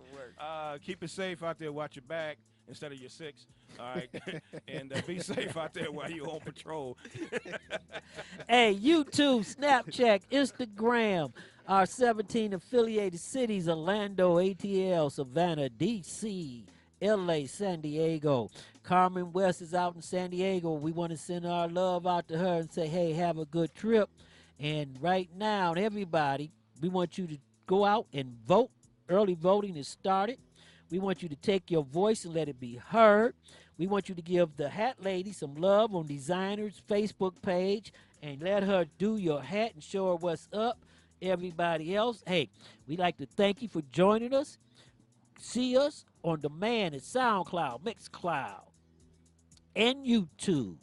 Keep it safe out there. Watch your back instead of your six. All right. And be safe out there while you're on patrol. Hey, YouTube, Snapchat, Instagram, our 17 affiliated cities, Orlando, ATL, Savannah, D.C., L.A., San Diego. Carmen West is out in San Diego. We want to send our love out to her and say, hey, have a good trip. And right now, everybody, we want you to go out and vote. Early voting is started. We want you to take your voice and let it be heard. We want you to give the Hat Lady some love on Designer's Facebook page and let her do your hat and show her what's up. Everybody else, hey, we'd like to thank you for joining us. See us on demand at SoundCloud, Mixcloud, and YouTube.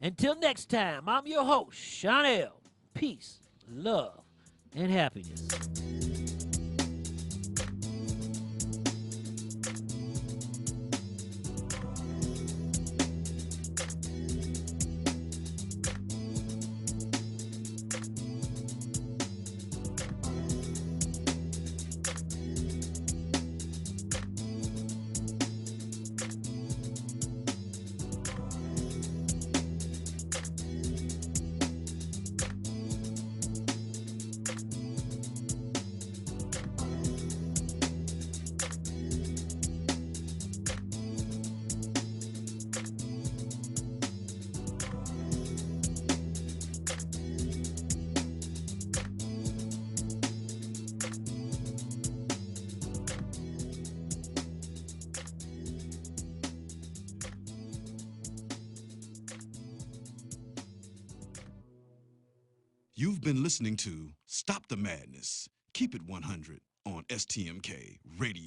Until next time, I'm your host, Chanel. Peace, love, and happiness. You've been listening to Stop the Madness, Keep It 100 on STMK Radio.